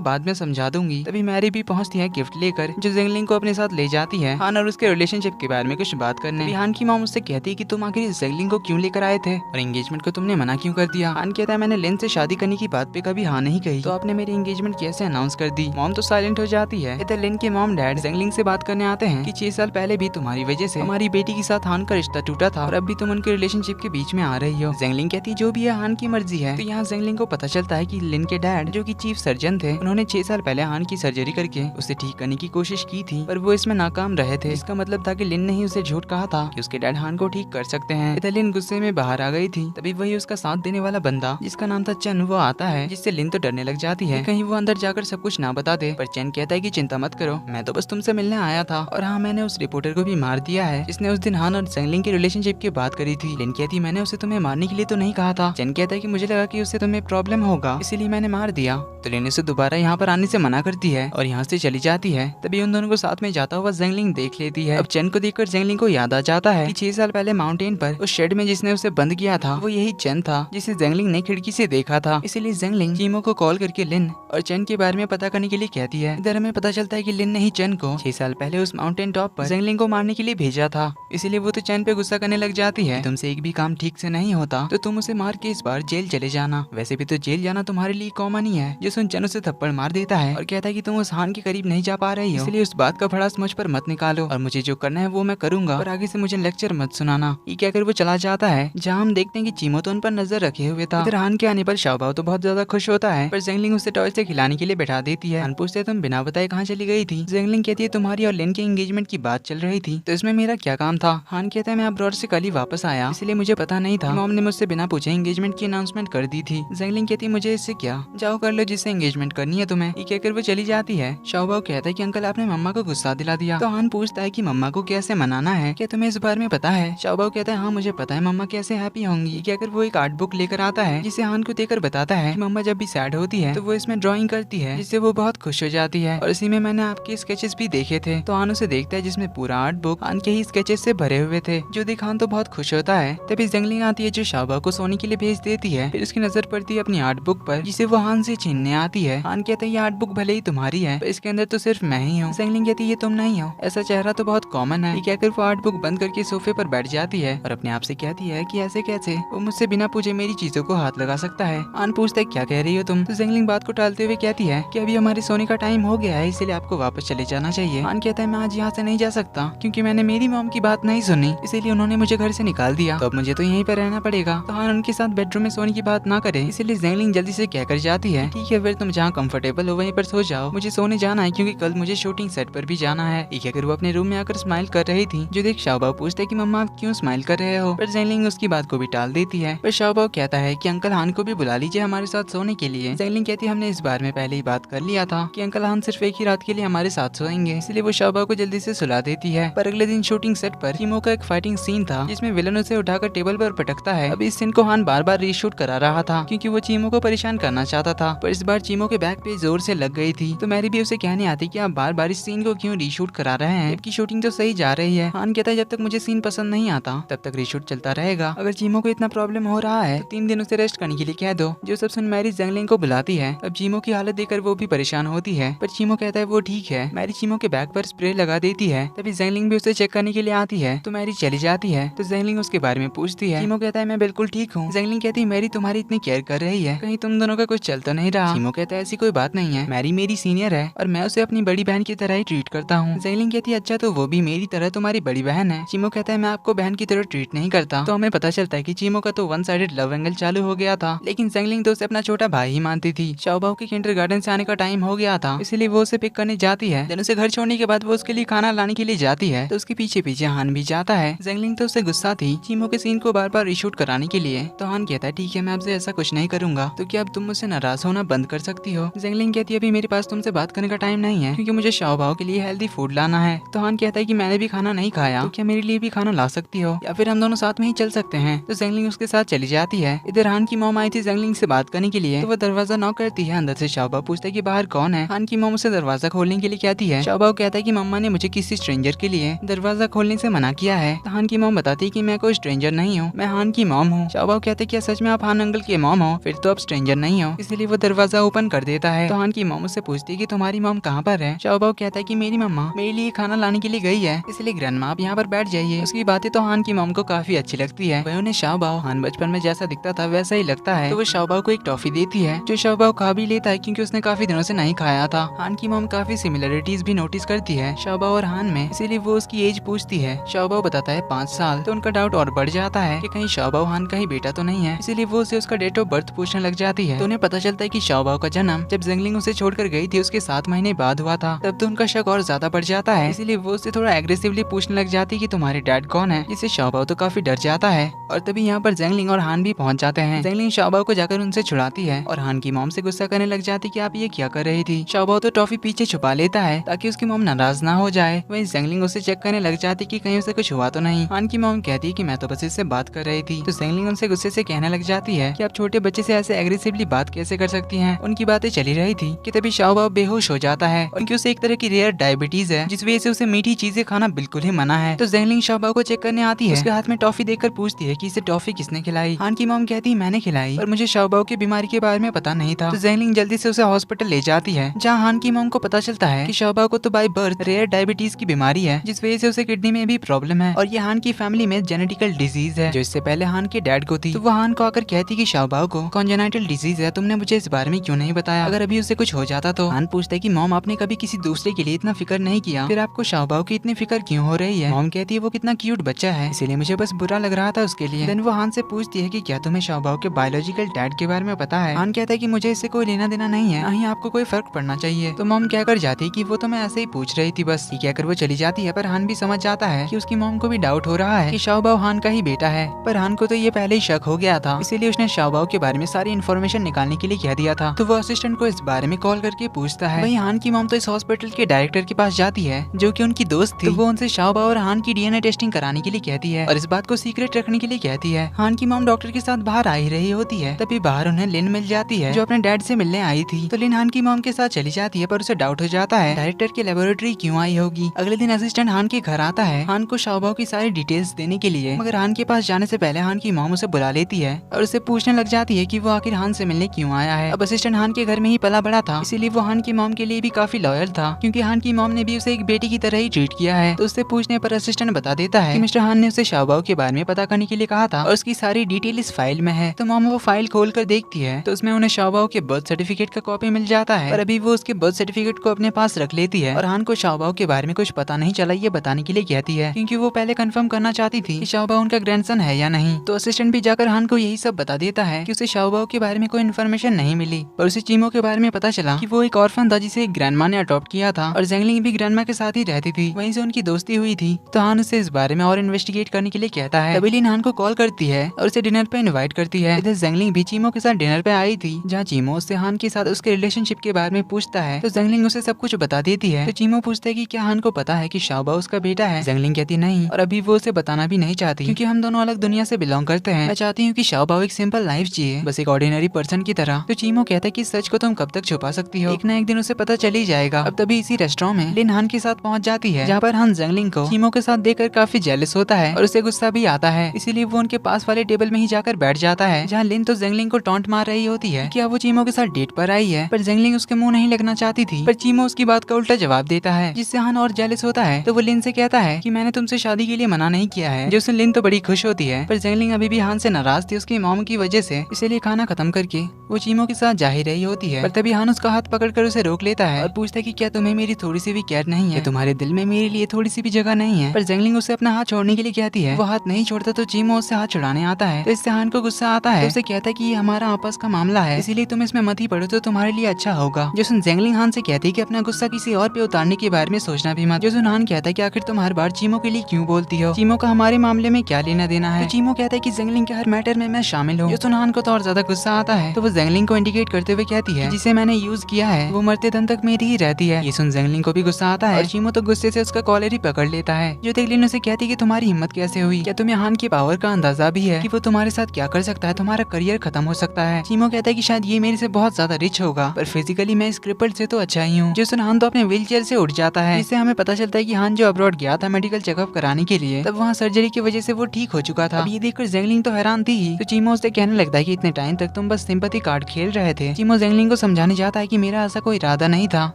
बाद में समझा दूंगी। तभी मैरी भी पहुंचती है गिफ्ट लेकर, जो जेंगलिंग को अपने साथ ले जाती है हान और उसके रिलेशनशिप के बारे में कुछ बात करने। हान की मॉम उससे कहती है कि तुम आखिर जेंगलिंग को क्यों लेकर आए थे और एंगेजमेंट को तुमने मना क्यों कर दिया। हान कहता है मैंने लिन से शादी करने की बात पे कभी हाँ नहीं कही, तो आपने मेरी एंगेजमेंट कैसे अनाउंस कर दी। मॉम तो साइलेंट हो जाती है। इधर लिन के मॉम डैड जेंगलिंग से बात करने आते हैं कि 6 साल पहले भी तुम्हारी वजह से हमारी बेटी के साथ हान का रिश्ता टूटा था और अब भी तुम उनके रिलेशनशिप के बीच में आ रही हो। जेंगलिंग कहती है जो भी है हान की मर्जी है। तो यहाँ जेंगलिंग को पता चलता है कि लिन के डैड जो कि चीफ सर्जन थे, उन्होंने 6 साल पहले हान की सर्जरी करके उसे ठीक करने की कोशिश की थी, पर वो इसमें नाकाम रहे थे। इसका मतलब था कि लिन ने ही उसे झूठ कहा था कि उसके डैड हान को ठीक कर सकते हैं। इधर लिन गुस्से में बाहर आ गई थी। तभी वही उसका साथ देने वाला बंदा जिसका नाम था चन वो आता है, जिससे लिन तो डरने लग जाती है कहीं वो अंदर जाकर सब कुछ ना बता दे। पर चन कहता है कि चिंता मत करो, मैं तो बस तुमसे मिलने आया था और हाँ मैंने उस रिपोर्टर को भी मार दिया है जिसने उस दिन हान और जेंगलिंग के रिलेशनशिप की बात करी थी। लिन कहती मैंने उसे तुम्हें मारने के लिए तो नहीं कहा था। चन कहता है कि मुझे लगा कि उससे तुम्हें प्रॉब्लम होगा इसीलिए मैंने मार दिया। तो लिन उसे दोबारा यहाँ पर आने से मना करती है और यहाँ से चली जाती है। तभी उन दोनों को साथ में जाता हुआ जेंगलिंग देख लेती है। अब चन को देखकर जेंगलिंग को याद आ जाता है कि 6 साल पहले माउंटेन पर उस शेड में जिसने उसे बंद किया था वो यही चन था जिसे जेंगलिंग ने खिड़की से देखा था। इसीलिए जेंगलिंग चीमो को कॉल करके लिन और चन के बारे में पता करने के लिए कहती है। इधर हमें पता चलता है कि लिन ने ही चन को 6 साल पहले उस माउंटेन टॉप पर जेंगलिंग को मारने के लिए भेजा था। इसीलिए वो तो चन पे गुस्सा करने लग जाती है, तुमसे एक भी काम ठीक से नहीं होता तो तुम उसे मार के इस बार जेल चले जाना। वैसे भी तो जेल जाना तुम्हारे लिए कॉमन ही है। जो सुन चन उसे थप्पड़ मार देता है और कहता है कि तुम उस हान के करीब नहीं जा पा रही हो, इसलिए उस बात का भड़ास मुझ पर मत निकालो और मुझे जो करना है वो मैं करूंगा और आगे से मुझे लेक्चर मत सुनाना। ये कहकर वो चला जाता है, जहाँ हम देखते हैं कि चीमो तो उन पर नजर रखे हुए था। इधर हान के आने पर शाओबाओ तो बहुत ज्यादा खुश होता है, पर जेंगलिंग उसे टॉय से खिलाने के लिए बैठा देती है। हान पूछते तुम बिना बताए कहाँ चली गई थी। जेंगलिंग कहती है तुम्हारी और लिन के एंगेजमेंट की बात चल रही थी तो इसमें मेरा क्या काम था। हान कहता है मैं अब्रॉड से कल ही वापस आया इसलिए मुझे पता नहीं था। मॉम ने मुझसे बिना पूछे एंगेजमेंट की अनाउंसमेंट कर दी थी। जेंगलिंग कहती है मुझे इससे क्या, जाओ कर लो जिससे एंगेजमेंट करनी है तुम्हें। ये कहकर वो चली जाती है। शाओबाओ कहता है कि अंकल आपने मम्मा को गुस्सा दिला दिया। तो हान पूछता है कि मम्मा को कैसे मनाना है, क्या तुम्हें इस बारे में पता है। शाओबाओ कहता है हाँ मुझे पता है मम्मा कैसे हैप्पी होंगी। कहकर वो एक आर्ट बुक लेकर आता है जिसे हान को देकर बताता है कि मम्मा जब भी सैड होती है तो वो इसमें ड्राइंग करती है जिससे वो बहुत खुश हो जाती है और इसी में मैंने आपके स्केचेस भी देखे थे। तो हान उसे देखता है जिसमें पूरा आर्ट बुक हान के ही स्केचेस से भरे हुए थे। जो देख हान तो बहुत खुश होता है। तभी जेंगलिंग आती है जो शाओबाओ को सोने के लिए भेज देती है। फिर उसकी नजर पड़ती है अपनी आर्ट बुक पर जिसे वो हान से छीनने आती है। हान कहता है ये आर्ट बुक भले ही तुम्हारी है पर इसके अंदर तो सिर्फ मैं ही हूँ। जेंगलिंग कहती है ये तुम नहीं हो, ऐसा चेहरा तो बहुत कॉमन है। ये कहकर वो आर्ट बुक बंद करके सोफे पर बैठ जाती है और अपने आप से कहती है कि ऐसे कैसे वो मुझसे बिना पूछे मेरी चीजों को हाथ लगा सकता है। हान पूछता है क्या कह रही हो तुम। तो जेंगलिंग बात को टालते हुए कहती है कि अभी हमारे सोने का टाइम हो गया है इसलिए आपको वापस चले जाना चाहिए। हान कहता है मैं आज यहाँ से नहीं जा सकता क्योंकि मैंने मेरी मॉम की बात नहीं सुनी इसीलिए उन्होंने मुझे घर से निकाल दिया, तो अब मुझे तो यहीं पर रहना पड़ेगा। तो हान उनके साथ बेडरूम में सोने की बात ना करे इसलिए जेंगलिंग जल्दी से कहकर जाती है ठीक है फिर तुम जहाँ कंफर्टेबल हो वहीं पर सो जाओ, मुझे सोने जाना है क्योंकि कल मुझे शूटिंग सेट पर भी जाना है। ये कहकर वो अपने रूम में आकर स्माइल कर रही थी। जो देख शाओबाओ पूछता है कि मम्मा आप क्यों स्माइल कर रहे हो, पर जेंगलिंग उसकी बात को भी टाल देती है। पर शाओबाओ कहता है कि अंकल हान को भी बुला लीजिए हमारे साथ सोने के लिए। जेंगलिंग कहती है हमने इस बारे में पहले ही बात कर लिया था कि अंकल हान सिर्फ एक ही रात के लिए हमारे साथ सोएंगे, इसलिए वो शाओबाओ को जल्दी से सुला देती है। पर अगले दिन शूटिंग सेट पर चीमो का एक फाइटिंग सीन था जिसमें विलन उसे उठाकर टेबल पर पटकता है। अब इस सीन को हान बार बार रीशूट करा रहा था क्योंकि वो चीमो को परेशान करना चाहता था, पर इस बार चीमो के बैक पे जोर से लग गई थी। तो मैरी भी उसे कहने आती कि आप बार बार इस सीन को क्यों रीशूट करा रहे हैं, जबकि शूटिंग तो सही जा रही है। हान कहता है जब तक मुझे सीन पसंद नहीं आता तब तक रीशूट चलता रहेगा। अगर चीमो को इतना प्रॉब्लम हो रहा है तो 3 दिन उसे रेस्ट करने के लिए कह दो। जो सब सुन मैरी जेंगलिंग को बुलाती है। अब चीमो की हालत देखकर वो भी परेशान होती है, पर चीमो कहता है वो ठीक है। मैरी चीमो के बैक पर स्प्रे लगा देती है। तभी जेंगलिंग भी उसे चेक करने के लिए आती है। तो मैरी चली जाती है। तो जेंगलिंग उसके बारे में पूछती है। चीमो कहता है मैं बिल्कुल ठीक हूँ। जेंगलिंग कहती है मैरी तुम्हारी इतनी केयर कर रही है, कहीं तुम दोनों का कुछ चल तो नहीं रहा। चीमो कहता है ऐसी कोई बात नहीं है, मैरी मेरी सीनियर है और मैं उसे अपनी बड़ी बहन की तरह ही ट्रीट करता हूँ। जेंगलिंग कहती है अच्छा तो वो भी मेरी तरह तुम्हारी बड़ी बहन है। चीमो कहता है मैं आपको बहन की तरह ट्रीट नहीं करता। तो हमें पता चलता है कि चीमो का तो वन साइडेड लव एंगल चालू हो गया था, लेकिन जेंगलिंग तो उसे अपना छोटा भाई ही मानती थी। शाओबाओ के किंडरगार्टन से आने का टाइम हो गया था, इसलिए वो उसे पिक करने जाती है। देन उसे घर छोड़ने के बाद वो उसके लिए खाना लाने के लिए जाती है, तो उसके पीछे पीछे हान भी जाता है। जेंगलिंग तो उससे गुस्सा थी चीमो के सीन को बार बार रीशूट कराने के लिए। तो हान कहता है ठीक है मैं आपसे ऐसा कुछ नहीं करूंगा, तो क्या अब तुम मुझसे नाराज होना बंद कर सकती हो। जेंगलिंग कहती है अभी मेरे पास तुमसे बात करने का टाइम नहीं है क्योंकि मुझे शाओबाओ के लिए हेल्दी फूड लाना है। तो हान कहता है कि मैंने भी खाना नहीं खाया, तो क्या मेरे लिए भी खाना ला सकती हो या फिर हम दोनों साथ में ही चल सकते हैं। तो जेंगलिंग उसके साथ चली जाती है। इधर हान की मॉम आई थी जेंगलिंग से बात करने के लिए, तो वो दरवाजा नॉक करती है। अंदर से शाओबाओ पूछता है कि बाहर कौन है। हान की मॉम उसे दरवाजा खोलने के लिए कहती है। शाओबाओ कहता है कि मम्मा ने मुझे किसी किसी स्ट्रेंजर के लिए दरवाजा खोलने से मना किया है। तो हान की मॉम बताती है कि मैं कोई स्ट्रेंजर नहीं हूँ, मैं हान की मॉम हूँ। शाओबाओ कहते क्या सच में आप हान अंकल के मॉम हो? फिर तो आप स्ट्रेंजर नहीं हो। इसलिए वो दरवाजा ओपन कर देता है। तो हान की मॉम उससे पूछती है कि तुम्हारी मॉम कहाँ पर है? शाओबाओ कहता है कि मेरी मम्मा मेरे लिए खाना लाने के लिए गई है, इसलिए ग्रैंडमा आप यहाँ पर बैठ जाइए। उसकी बातें तो हान की मॉम को काफी अच्छी लगती है। वह उन्हें शाओबाओ हान बचपन में जैसा दिखता था वैसा ही लगता है। तो वो शाओबाओ को एक टॉफी देती है जो शाओबाओ खा भी लेता है क्योंकि उसने काफी दिनों से नहीं खाया था। हान की मॉम काफी सिमिलरिटीज भी नोटिस करती है शाओबाओ और हान में, इसीलिए वो उसकी एज पूछती है। शाओबाओ बताता है 5 साल। तो उनका डाउट और बढ़ जाता है कि कहीं शाओबाओ हान का ही बेटा तो नहीं है, इसीलिए वो उसे उसका डेट ऑफ बर्थ पूछने लग जाती है। तो उन्हें पता चलता है कि शाओबाओ का जन्म जब ज़ेंगलिंग उसे छोड़कर गई थी उसके 7 महीने बाद हुआ था। तब तो उनका शक और ज्यादा बढ़ जाता है, इसीलिए वो उससे थोड़ा एग्रेसिवली पूछने लग जाती है कि तुम्हारे डैड कौन है, जिससे शाओबाओ तो काफी डर जाता है। और तभी यहाँ पर ज़ेंगलिंग और हान भी पहुंच जाते हैं। ज़ेंगलिंग शाओबाओ को जाकर उनसे छुड़ाती है और हान की मॉम से गुस्सा करने लग जाती कि आप ये क्या कर रही थी। शाओबाओ तो टॉफी पीछे छुपा लेता है ताकि उसकी मॉम नाराज ना हो जाए। वहीं ज़ेंगलिंग उसे चेक करने लग जाती कि कहीं उसे कुछ हुआ तो नहीं। हान की मॉम कहती है कि मैं तो बस इससे बात कर रही थी। तो ज़ेंगलिंग उनसे गुस्से से कहने लग जाती है कि आप छोटे बच्चे से ऐसे एग्रेसिवली बात कैसे कर सकती हैं। उनकी बातें चली रही थी कि तभी शाओबाओ बेहोश हो जाता है। उनकी उसे एक तरह की रेयर डायबिटीज है जिस वजह से उसे मीठी चीजें खाना बिल्कुल ही मना है। तो ज़ेंगलिंग शाओबाओ को चेक करने आती है। उसके हाथ में टॉफी देखकर पूछती है कि इसे टॉफी किसने खिलाई। हान की मॉम कहती है मैंने खिलाई और मुझे शाओबाओ की बीमारी के बारे में पता नहीं था। तो ज़ेंगलिंग जल्दी से उसे हॉस्पिटल ले जाती है जहाँ हान की मॉम को पता चलता है कि शाओबाओ को तो बाय बर्थ रेयर डायबिटीज की बीमारी है जिस वजह से उसे किडनी में भी प्रॉब्लम है और ये हान की फैमिली में जेनेटिकल डिजीज है जो इससे पहले हान के डैड को थी। तो वो हान को आकर कहती कि शाओबाओ को कॉन्जेनाइटल डिजीज है, तुमने मुझे इस बारे में क्यों नहीं बताया? अगर अभी उसे कुछ हो जाता तो। हान पूछता है कि मॉम आपने कभी किसी दूसरे के लिए इतना फिक्र नहीं किया, फिर आपको शाओबाओ की इतनी फिक्र क्यों हो रही है? मॉम कहती है वो कितना क्यूट बच्चा है इसीलिए मुझे बस बुरा लग रहा था उसके लिए। देन वो हान से पूछती है कि क्या तुम्हें शाओबाओ के बायोलॉजिकल डैड के बारे में पता है? हान कहता है कि मुझे इससे कोई लेना देना नहीं है, ना ही आपको कोई फर्क पड़ना चाहिए। तो मॉम क्या कर जाती है कि वो तो मैं ऐसे ही पूछ रही थी बस। ये कहकर वो चली जाती है पर हान भी समझ जाता है कि उसकी मॉम को भी डाउट हो रहा है कि शाओबाओ हान का ही बेटा है। पर हान को तो ये पहले ही शक हो गया था, इसीलिए उसने शाओबाओ के बारे में सारी इन्फॉर्मेशन निकालने के लिए कह दिया था। तो वो असिस्टेंट को इस बारे में कॉल करके पूछता है। वहीं हान की मॉम तो इस हॉस्पिटल के डायरेक्टर के पास जाती है जो कि उनकी दोस्त थी। तो वो उनसे शाओबाओ और हान की डीएनए टेस्टिंग कराने के लिए कहती है और इस बात को सीक्रेट रखने के लिए कहती है। हान की मॉम डॉक्टर के साथ बाहर आ ही रही होती है तभी बाहर उन्हें लिन मिल जाती है जो अपने डैड से मिलने आई थी। तो लिन हान की मॉम के साथ चली जाती है पर उसे डाउट हो जाता है डायरेक्टर की लेबोरेटरी क्यों आई होगी। अगले दिन असिस्टेंट हान के घर आता है हान को शाओबाओ की सारी डिटेल्स देने के लिए, मगर हान के पास जाने से पहले हान की मॉम उसे बुला लेती है और उसे पूछने लग जाती है कि वो आखिर हान से मिलने क्यों आया है। अब असिस्टेंट हान के घर में ही पला बड़ा था इसीलिए वो हान की मॉम के लिए भी काफी लॉयल था क्योंकि हान की मॉम ने भी उसे एक बेटी की तरह ही ट्रीट किया है। तो उससे पूछने पर असिस्टेंट बता देता है कि मिस्टर हान ने उसे शाओबाओ के बारे में पता करने के लिए कहा था और उसकी सारी डिटेल इस फाइल में है। तो मॉम वो फाइल खोल कर देखती है तो उसमें उन्हें शाओबाओ के बर्थ सर्टिफिकेट का कॉपी मिल जाता है और अभी वो उसके बर्थ सर्टिफिकेट को अपने पास रख लेती है और हान को शाओबाओ के बारे में कुछ पता नहीं चला ये बताने के लिए कहती है क्योंकि वो पहले कंफर्म करना चाहती थी कि शाओबाओ उनका ग्रैंडसन है या नहीं। तो असिस्टेंट भी जाकर हान को यही सब बता देता है कि उसे शाओबाओ के बारे में कोई इन्फॉर्मेशन नहीं मिली पर उसे चीमो के बारे में पता चला कि वो एक ऑर्फन था जिसे एक ग्रैंडमा ने अडॉप्ट किया था और ज़ेंगलिंग भी ग्रैंडमा के साथ ही रहती थी, वहीं से उनकी दोस्ती हुई थी। तो हान उसे इस बारे में और इन्वेस्टिगेट करने के लिए कहता है। तभी लिन हान को कॉल करती है और उसे डिनर पे इनवाइट करती है। इधर ज़ेंगलिंग भी चीमो के साथ डिनर पे आई थी जहाँ चीमो उससे हान के साथ उसके रिलेशनशिप के बारे में पूछता है। तो ज़ेंगलिंग उसे सब कुछ बता देती है। तो चीमो पूछता है कि क्या हान को पता है कि शाओबाओ उसका बेटा है? ज़ेंगलिंग कहती नहीं और अभी वो उसे बताना भी नहीं चाहती क्योंकि हम दोनों अलग दुनिया से बिलोंग करते हैं। मैं चाहती हूँ कि शाओबाओ एक सिंपल लाइफ जिए बस एक ऑर्डिनरी पर्सन की तरह। तो चीमो कहता है कि सच को तुम कब तक छुपा सकती हो, एक ना एक दिन उसे पता चल ही जाएगा। अब तभी इसी रेस्टोरेंट में लिन हान के साथ पहुंच जाती है जहाँ पर हान ज़ेंगलिंग को चीमो के साथ देखकर काफी जेलस होता है और उसे गुस्सा भी आता है, इसीलिए वो उनके पास वाले टेबल में ही जाकर बैठ जाता है जहाँ लिन तो ज़ेंगलिंग को टॉन्ट मार रही होती है कि वो चीमो के साथ डेट पर आई है। पर ज़ेंगलिंग उसके मुंह नहीं लगना चाहती थी पर चीमो उसकी बात का उल्टा जवाब देता है जिससे हान और जेलस होता है। तो वो लिन से कहता है कि मैंने तुमसे शादी के लिए मना नहीं किया है, जिससे लिन तो बड़ी खुश होती है। पर ज़ेंगलिंग अभी भी हान से नाराज थी उसकी मॉम की वजह से, इसीलिए खाना खत्म करके वो चीमो के साथ जा ही रही होती है। पर तभी हान उसका हाथ पकड़कर उसे रोक लेता है और पूछता है कि क्या तुम्हें मेरी थोड़ी सी भी केयर नहीं है, तुम्हारे दिल में मेरे लिए थोड़ी सी भी जगह नहीं है। पर ज़ेंगलिंग उसे अपना हाथ छोड़ने के लिए कहती है। वो हाथ नहीं छोड़ता तो चीमो उससे हाथ छुड़ाने आता है। तो इससे हान को गुस्सा आता है, तो उसे कहता है कि ये हमारा आपस का मामला है इसीलिए तुम इसमें मत ही पड़ो तो तुम्हारे लिए अच्छा होगा। जो सुन ज़ेंगलिंग हान से कहती है कि अपना गुस्सा किसी और पे उतारने के बारे में सोचना भी मत। जो सुन हान कहता है कि आखिर तुम हर बार चीमो के लिए क्यों बोलती हो, चीमो का हमारे मामले में क्या लेना देना है। तो चीमो कहता है कि ज़ेंगलिंग के हर मैटर में मैं शामिल हूँ। जो सुन हान को तो और ज्यादा गुस्सा आता है तो वो ज़ेंगलिंग को इंडिकेट करते हुए कहती है जिसे मैंने यूज किया है वो मरते दम तक मेरी ही रहती है। ये सुन ज़ेंगलिंग को भी गुस्सा आता है और चीमो तो गुस्से से उसका कॉलर ही पकड़ लेता है। जो तेगलिन उसे कहती है कि तुम्हारी हिम्मत कैसे हुई, क्या तुम्हें हान के पावर का अंदाजा भी है कि वो तुम्हारे साथ क्या कर सकता है, तुम्हारा करियर खत्म हो सकता है। चीमो कहता है कि शायद ये मेरे से बहुत ज्यादा रिच होगा पर फिजिकली मैं इस क्रिपल्ड से तो अच्छा ही हूँ। जो सुन हान तो अपने व्हील चेयर से उठ जाता है जिससे हमें पता चलता है कि हान जो अब्रॉड गया था मेडिकल चेकअप कराने के लिए, तब वहाँ सर्जरी की वजह से वो ठीक हो चुका था। अब ये देखकर जेंगलिंग तो हैरान थी ही। तो चीमो उससे कहने लगता है कि इतने टाइम तक तुम बस सिंपैथी कार्ड खेल रहे थे। चीमो जेंगलिंग को समझाने जाता है कि मेरा ऐसा कोई इरादा नहीं था,